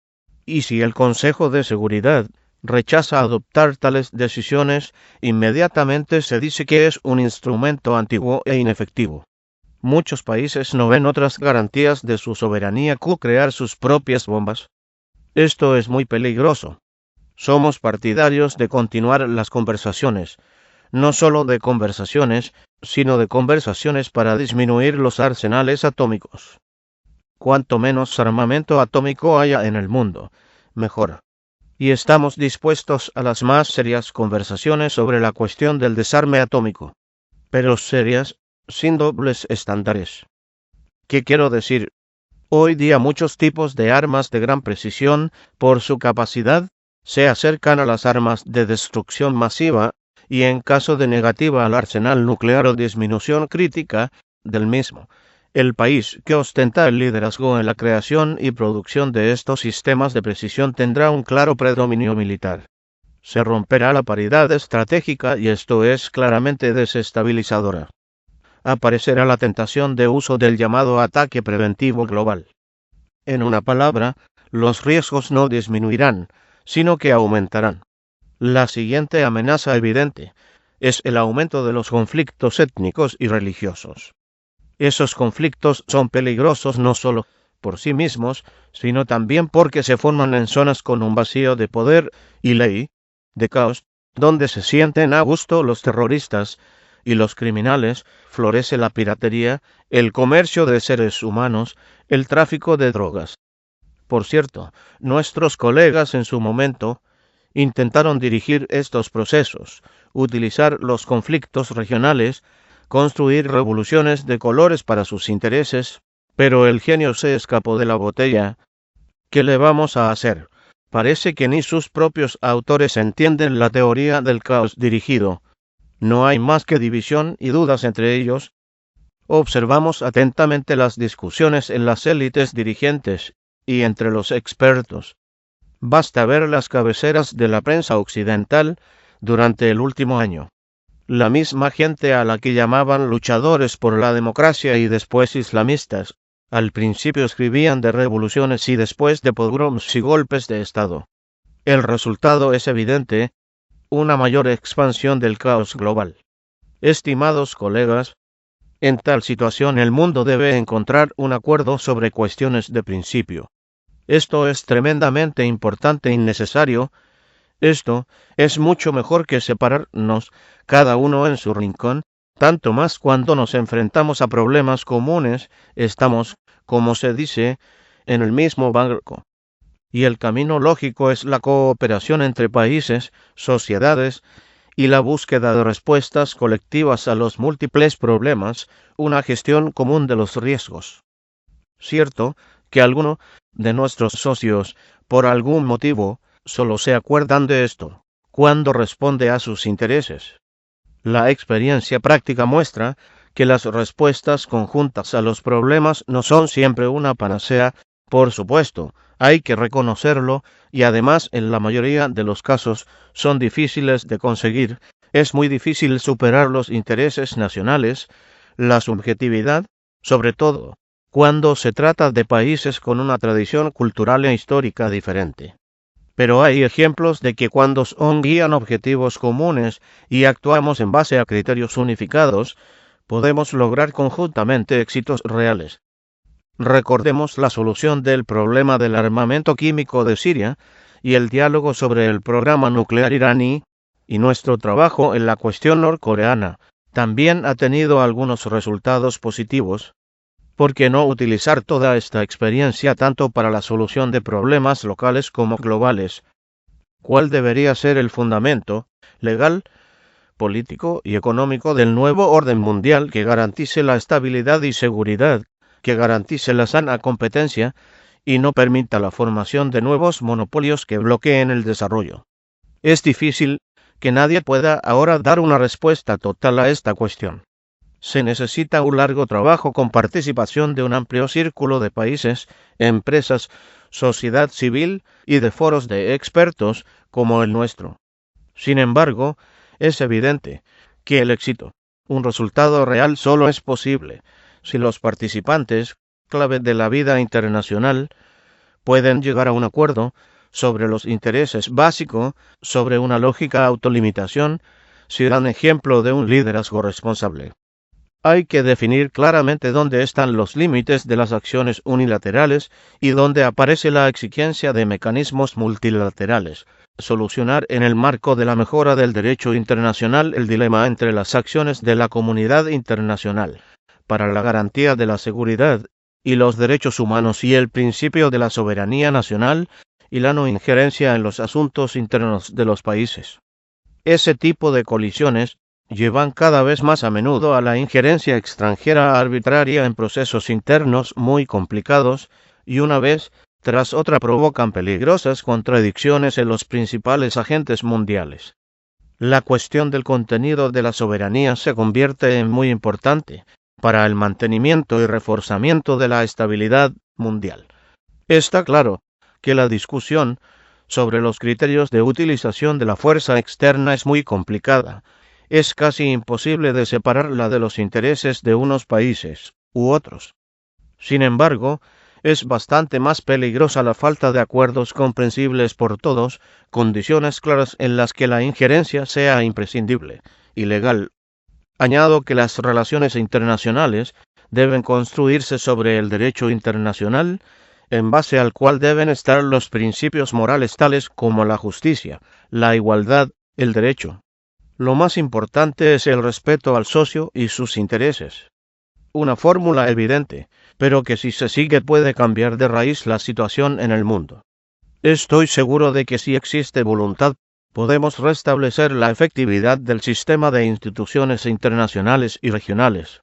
Y si el Consejo de Seguridad rechaza adoptar tales decisiones, inmediatamente se dice que es un instrumento antiguo e inefectivo. Muchos países no ven otras garantías de su soberanía que crear sus propias bombas. Esto es muy peligroso. Somos partidarios de continuar las conversaciones, no solo de conversaciones, sino de conversaciones para disminuir los arsenales atómicos. Cuanto menos armamento atómico haya en el mundo, mejor. Y estamos dispuestos a las más serias conversaciones sobre la cuestión del desarme atómico. Pero serias, sin dobles estándares. ¿Qué quiero decir? Hoy día muchos tipos de armas de gran precisión, por su capacidad, se acercan a las armas de destrucción masiva, y en caso de negativa al arsenal nuclear o disminución crítica del mismo, el país que ostenta el liderazgo en la creación y producción de estos sistemas de precisión tendrá un claro predominio militar. Se romperá la paridad estratégica y esto es claramente desestabilizadora. Aparecerá la tentación de uso del llamado ataque preventivo global. En una palabra, los riesgos no disminuirán, sino que aumentarán. La siguiente amenaza evidente es el aumento de los conflictos étnicos y religiosos. Esos conflictos son peligrosos no solo por sí mismos, sino también porque se forman en zonas con un vacío de poder y ley, de caos, donde se sienten a gusto los terroristas y los criminales, florece la piratería, el comercio de seres humanos, el tráfico de drogas. Por cierto, nuestros colegas en su momento intentaron dirigir estos procesos, utilizar los conflictos regionales, construir revoluciones de colores para sus intereses, pero el genio se escapó de la botella. ¿Qué le vamos a hacer? Parece que ni sus propios autores entienden la teoría del caos dirigido. No hay más que división y dudas entre ellos. Observamos atentamente las discusiones en las élites dirigentes y entre los expertos. Basta ver las cabeceras de la prensa occidental durante el último año. La misma gente a la que llamaban luchadores por la democracia y después islamistas, al principio escribían de revoluciones y después de pogroms y golpes de Estado. El resultado es evidente, una mayor expansión del caos global. Estimados colegas, en tal situación el mundo debe encontrar un acuerdo sobre cuestiones de principio. Esto es tremendamente importante y necesario. Esto es mucho mejor que separarnos, cada uno en su rincón, tanto más cuando nos enfrentamos a problemas comunes, estamos, como se dice, en el mismo barco. Y el camino lógico es la cooperación entre países, sociedades, y la búsqueda de respuestas colectivas a los múltiples problemas, una gestión común de los riesgos. Cierto que algunos de nuestros socios, por algún motivo, solo se acuerdan de esto, cuando responde a sus intereses. La experiencia práctica muestra que las respuestas conjuntas a los problemas no son siempre una panacea, por supuesto, hay que reconocerlo, y además en la mayoría de los casos son difíciles de conseguir. Es muy difícil superar los intereses nacionales, la subjetividad, sobre todo cuando se trata de países con una tradición cultural e histórica diferente. Pero hay ejemplos de que cuando son guían objetivos comunes y actuamos en base a criterios unificados, podemos lograr conjuntamente éxitos reales. Recordemos la solución del problema del armamento químico de Siria y el diálogo sobre el programa nuclear iraní, y nuestro trabajo en la cuestión norcoreana también ha tenido algunos resultados positivos. ¿Por qué no utilizar toda esta experiencia tanto para la solución de problemas locales como globales? ¿Cuál debería ser el fundamento legal, político y económico del nuevo orden mundial que garantice la estabilidad y seguridad, que garantice la sana competencia y no permita la formación de nuevos monopolios que bloqueen el desarrollo? Es difícil que nadie pueda ahora dar una respuesta total a esta cuestión. Se necesita un largo trabajo con participación de un amplio círculo de países, empresas, sociedad civil y de foros de expertos como el nuestro. Sin embargo, es evidente que el éxito, un resultado real, solo es posible si los participantes, clave de la vida internacional, pueden llegar a un acuerdo sobre los intereses básicos, sobre una lógica autolimitación, si dan ejemplo de un liderazgo responsable. Hay que definir claramente dónde están los límites de las acciones unilaterales y dónde aparece la exigencia de mecanismos multilaterales. Solucionar en el marco de la mejora del derecho internacional el dilema entre las acciones de la comunidad internacional para la garantía de la seguridad y los derechos humanos y el principio de la soberanía nacional y la no injerencia en los asuntos internos de los países. Ese tipo de colisiones llevan cada vez más a menudo a la injerencia extranjera arbitraria en procesos internos muy complicados y una vez tras otra provocan peligrosas contradicciones en los principales agentes mundiales. La cuestión del contenido de la soberanía se convierte en muy importante para el mantenimiento y reforzamiento de la estabilidad mundial. Está claro que la discusión sobre los criterios de utilización de la fuerza externa es muy complicada. Es casi imposible de separarla de los intereses de unos países u otros. Sin embargo, es bastante más peligrosa la falta de acuerdos comprensibles por todos, condiciones claras en las que la injerencia sea imprescindible y legal. Añado que las relaciones internacionales deben construirse sobre el derecho internacional, en base al cual deben estar los principios morales tales como la justicia, la igualdad, el derecho. Lo más importante es el respeto al socio y sus intereses. Una fórmula evidente, pero que si se sigue puede cambiar de raíz la situación en el mundo. Estoy seguro de que si existe voluntad, podemos restablecer la efectividad del sistema de instituciones internacionales y regionales.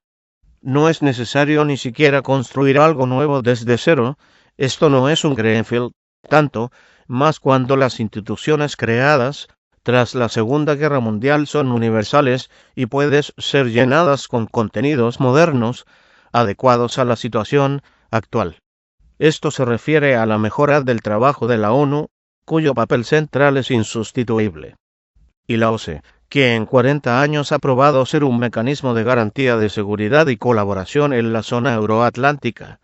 No es necesario ni siquiera construir algo nuevo desde cero. Esto no es un greenfield, tanto más cuando las instituciones creadas tras la Segunda Guerra Mundial son universales y pueden ser llenadas con contenidos modernos adecuados a la situación actual. Esto se refiere a la mejora del trabajo de la ONU, cuyo papel central es insustituible. Y la OCDE, que en 40 años ha probado ser un mecanismo de garantía de seguridad y colaboración en la zona euroatlántica.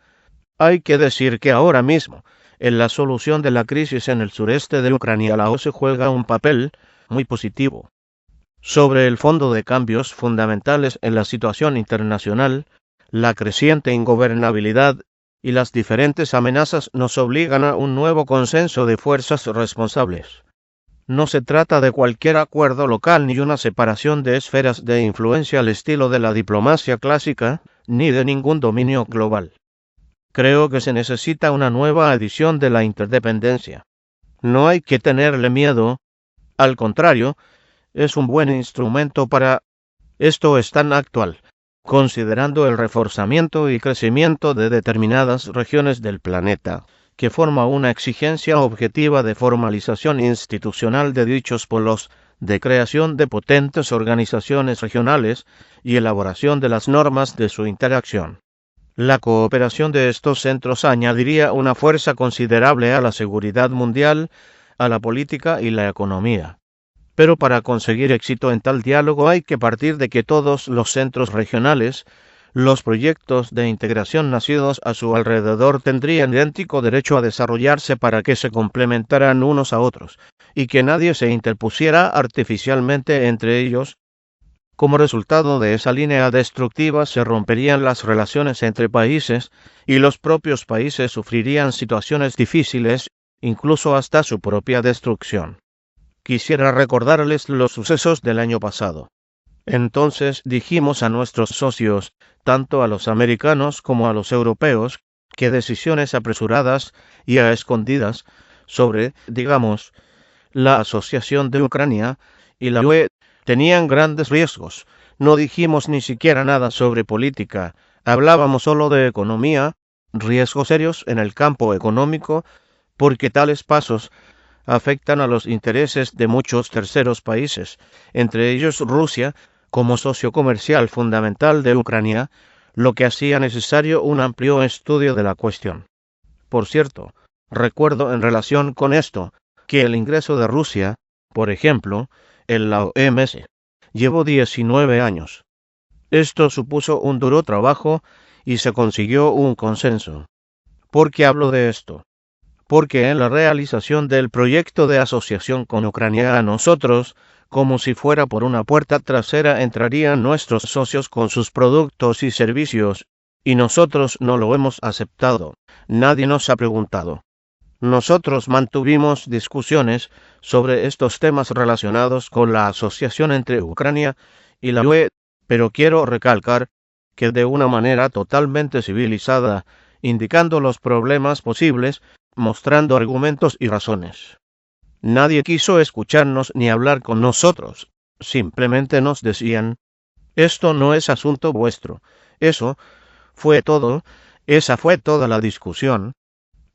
Hay que decir que ahora mismo, en la solución de la crisis en el sureste de Ucrania, la OSCE juega un papel muy positivo. Sobre el fondo de cambios fundamentales en la situación internacional, la creciente ingobernabilidad y las diferentes amenazas nos obligan a un nuevo consenso de fuerzas responsables. No se trata de cualquier acuerdo local ni una separación de esferas de influencia al estilo de la diplomacia clásica, ni de ningún dominio global. Creo que se necesita una nueva edición de la interdependencia. No hay que tenerle miedo, al contrario, es un buen instrumento para... Esto es tan actual, considerando el reforzamiento y crecimiento de determinadas regiones del planeta, que forma una exigencia objetiva de formalización institucional de dichos polos, de creación de potentes organizaciones regionales y elaboración de las normas de su interacción. La cooperación de estos centros añadiría una fuerza considerable a la seguridad mundial, a la política y la economía. Pero para conseguir éxito en tal diálogo hay que partir de que todos los centros regionales, los proyectos de integración nacidos a su alrededor tendrían idéntico derecho a desarrollarse para que se complementaran unos a otros, y que nadie se interpusiera artificialmente entre ellos. Como resultado de esa línea destructiva se romperían las relaciones entre países, y los propios países sufrirían situaciones difíciles, incluso hasta su propia destrucción. Quisiera recordarles los sucesos del año pasado. Entonces dijimos a nuestros socios, tanto a los americanos como a los europeos, que decisiones apresuradas y a escondidas sobre, digamos, la asociación de Ucrania y la UE tenían grandes riesgos. No dijimos ni siquiera nada sobre política, hablábamos solo de economía, riesgos serios en el campo económico, porque tales pasos afectan a los intereses de muchos terceros países, entre ellos Rusia, como socio comercial fundamental de Ucrania, lo que hacía necesario un amplio estudio de la cuestión. Por cierto, recuerdo en relación con esto, que el ingreso de Rusia, por ejemplo, en la OMS, llevó 19 años. Esto supuso un duro trabajo y se consiguió un consenso. ¿Por qué hablo de esto? Porque en la realización del proyecto de asociación con Ucrania a nosotros, como si fuera por una puerta trasera, entrarían nuestros socios con sus productos y servicios, y nosotros no lo hemos aceptado. Nadie nos ha preguntado. Nosotros mantuvimos discusiones sobre estos temas relacionados con la asociación entre Ucrania y la UE, pero quiero recalcar que de una manera totalmente civilizada, indicando los problemas posibles, mostrando argumentos y razones. Nadie quiso escucharnos ni hablar con nosotros. Simplemente nos decían, esto no es asunto vuestro. Eso fue todo, esa fue toda la discusión,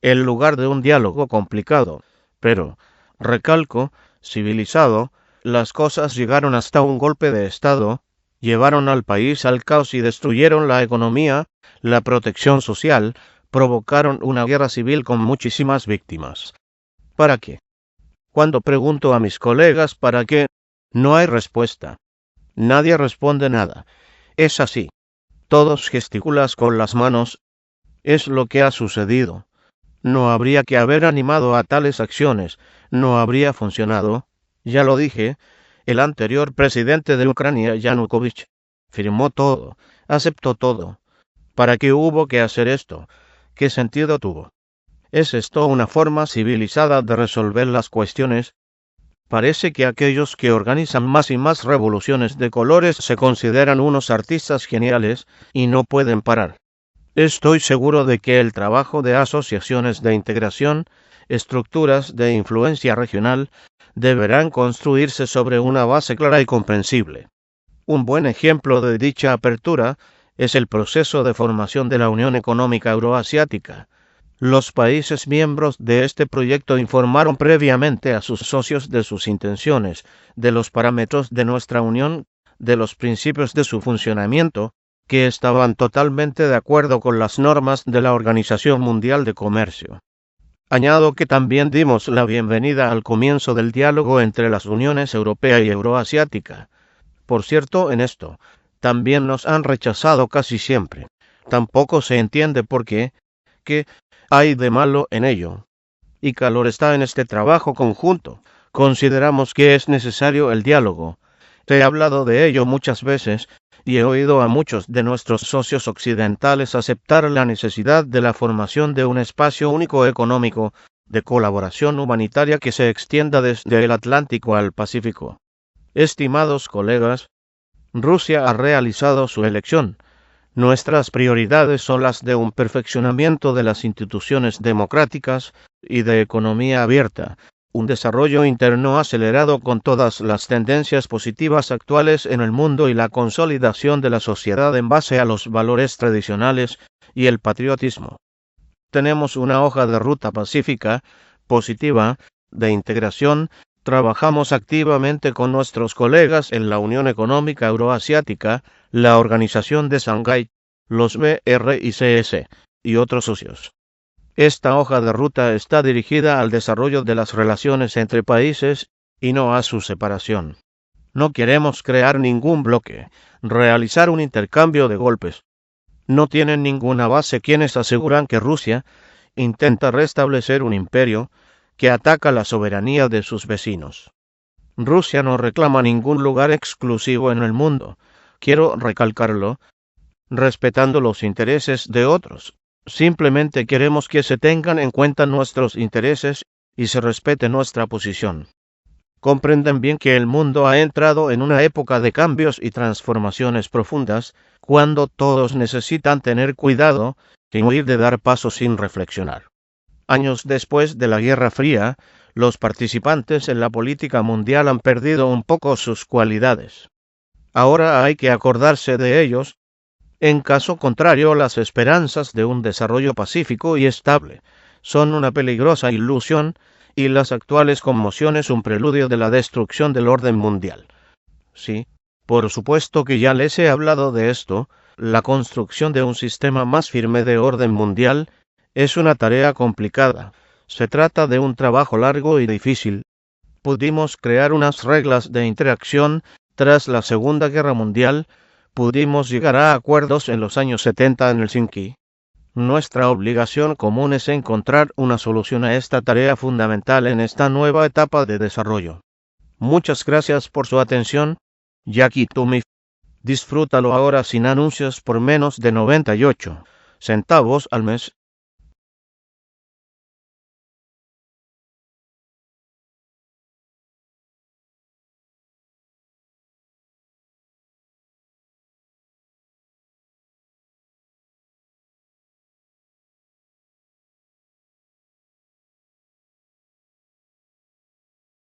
en lugar de un diálogo complicado. Pero, recalco, civilizado, las cosas llegaron hasta un golpe de Estado, llevaron al país al caos y destruyeron la economía, la protección social, provocaron una guerra civil con muchísimas víctimas. ¿Para qué? Cuando pregunto a mis colegas para qué, no hay respuesta. Nadie responde nada. Es así. Todos gesticulan con las manos. Es lo que ha sucedido. No habría que haber animado a tales acciones. No habría funcionado. Ya lo dije, el anterior presidente de Ucrania, Yanukovych, firmó todo, aceptó todo. ¿Para qué hubo que hacer esto? ¿Qué sentido tuvo? ¿Es esto una forma civilizada de resolver las cuestiones? Parece que aquellos que organizan más y más revoluciones de colores se consideran unos artistas geniales y no pueden parar. Estoy seguro de que el trabajo de asociaciones de integración, estructuras de influencia regional, deberán construirse sobre una base clara y comprensible. Un buen ejemplo de dicha apertura es el proceso de formación de la Unión Económica Euroasiática. Los países miembros de este proyecto informaron previamente a sus socios de sus intenciones, de los parámetros de nuestra unión, de los principios de su funcionamiento, que estaban totalmente de acuerdo con las normas de la Organización Mundial de Comercio. Añado que también dimos la bienvenida al comienzo del diálogo entre las uniones europea y euroasiática. Por cierto, en esto, también nos han rechazado casi siempre. Tampoco se entiende por qué, qué hay de malo en ello. Y calor está en este trabajo conjunto. Consideramos que es necesario el diálogo. Te he hablado de ello muchas veces, y he oído a muchos de nuestros socios occidentales aceptar la necesidad de la formación de un espacio único económico, de colaboración humanitaria que se extienda desde el Atlántico al Pacífico. Estimados colegas, Rusia ha realizado su elección. Nuestras prioridades son las de un perfeccionamiento de las instituciones democráticas y de economía abierta, un desarrollo interno acelerado con todas las tendencias positivas actuales en el mundo y la consolidación de la sociedad en base a los valores tradicionales y el patriotismo. Tenemos una hoja de ruta pacífica, positiva, de integración. Trabajamos activamente con nuestros colegas en la Unión Económica Euroasiática, la Organización de Shanghái, los BRICS y otros socios. Esta hoja de ruta está dirigida al desarrollo de las relaciones entre países y no a su separación. No queremos crear ningún bloque, realizar un intercambio de golpes. No tienen ninguna base quienes aseguran que Rusia intenta restablecer un imperio que ataca la soberanía de sus vecinos. Rusia no reclama ningún lugar exclusivo en el mundo, quiero recalcarlo, respetando los intereses de otros. Simplemente queremos que se tengan en cuenta nuestros intereses y se respete nuestra posición. Comprenden bien que el mundo ha entrado en una época de cambios y transformaciones profundas, cuando todos necesitan tener cuidado y huir de dar pasos sin reflexionar. Años después de la Guerra Fría, los participantes en la política mundial han perdido un poco sus cualidades. Ahora hay que acordarse de ellos. En caso contrario, las esperanzas de un desarrollo pacífico y estable son una peligrosa ilusión, y las actuales conmociones un preludio de la destrucción del orden mundial. Sí, por supuesto que ya les he hablado de esto. La construcción de un sistema más firme de orden mundial es una tarea complicada. Se trata de un trabajo largo y difícil. Pudimos crear unas reglas de interacción tras la Segunda Guerra Mundial. Pudimos llegar a acuerdos en los años 70 en Helsinki. Nuestra obligación común es encontrar una solución a esta tarea fundamental en esta nueva etapa de desarrollo. Muchas gracias por su atención. Jackie Tumi. Disfrútalo ahora sin anuncios por menos de 98 centavos al mes.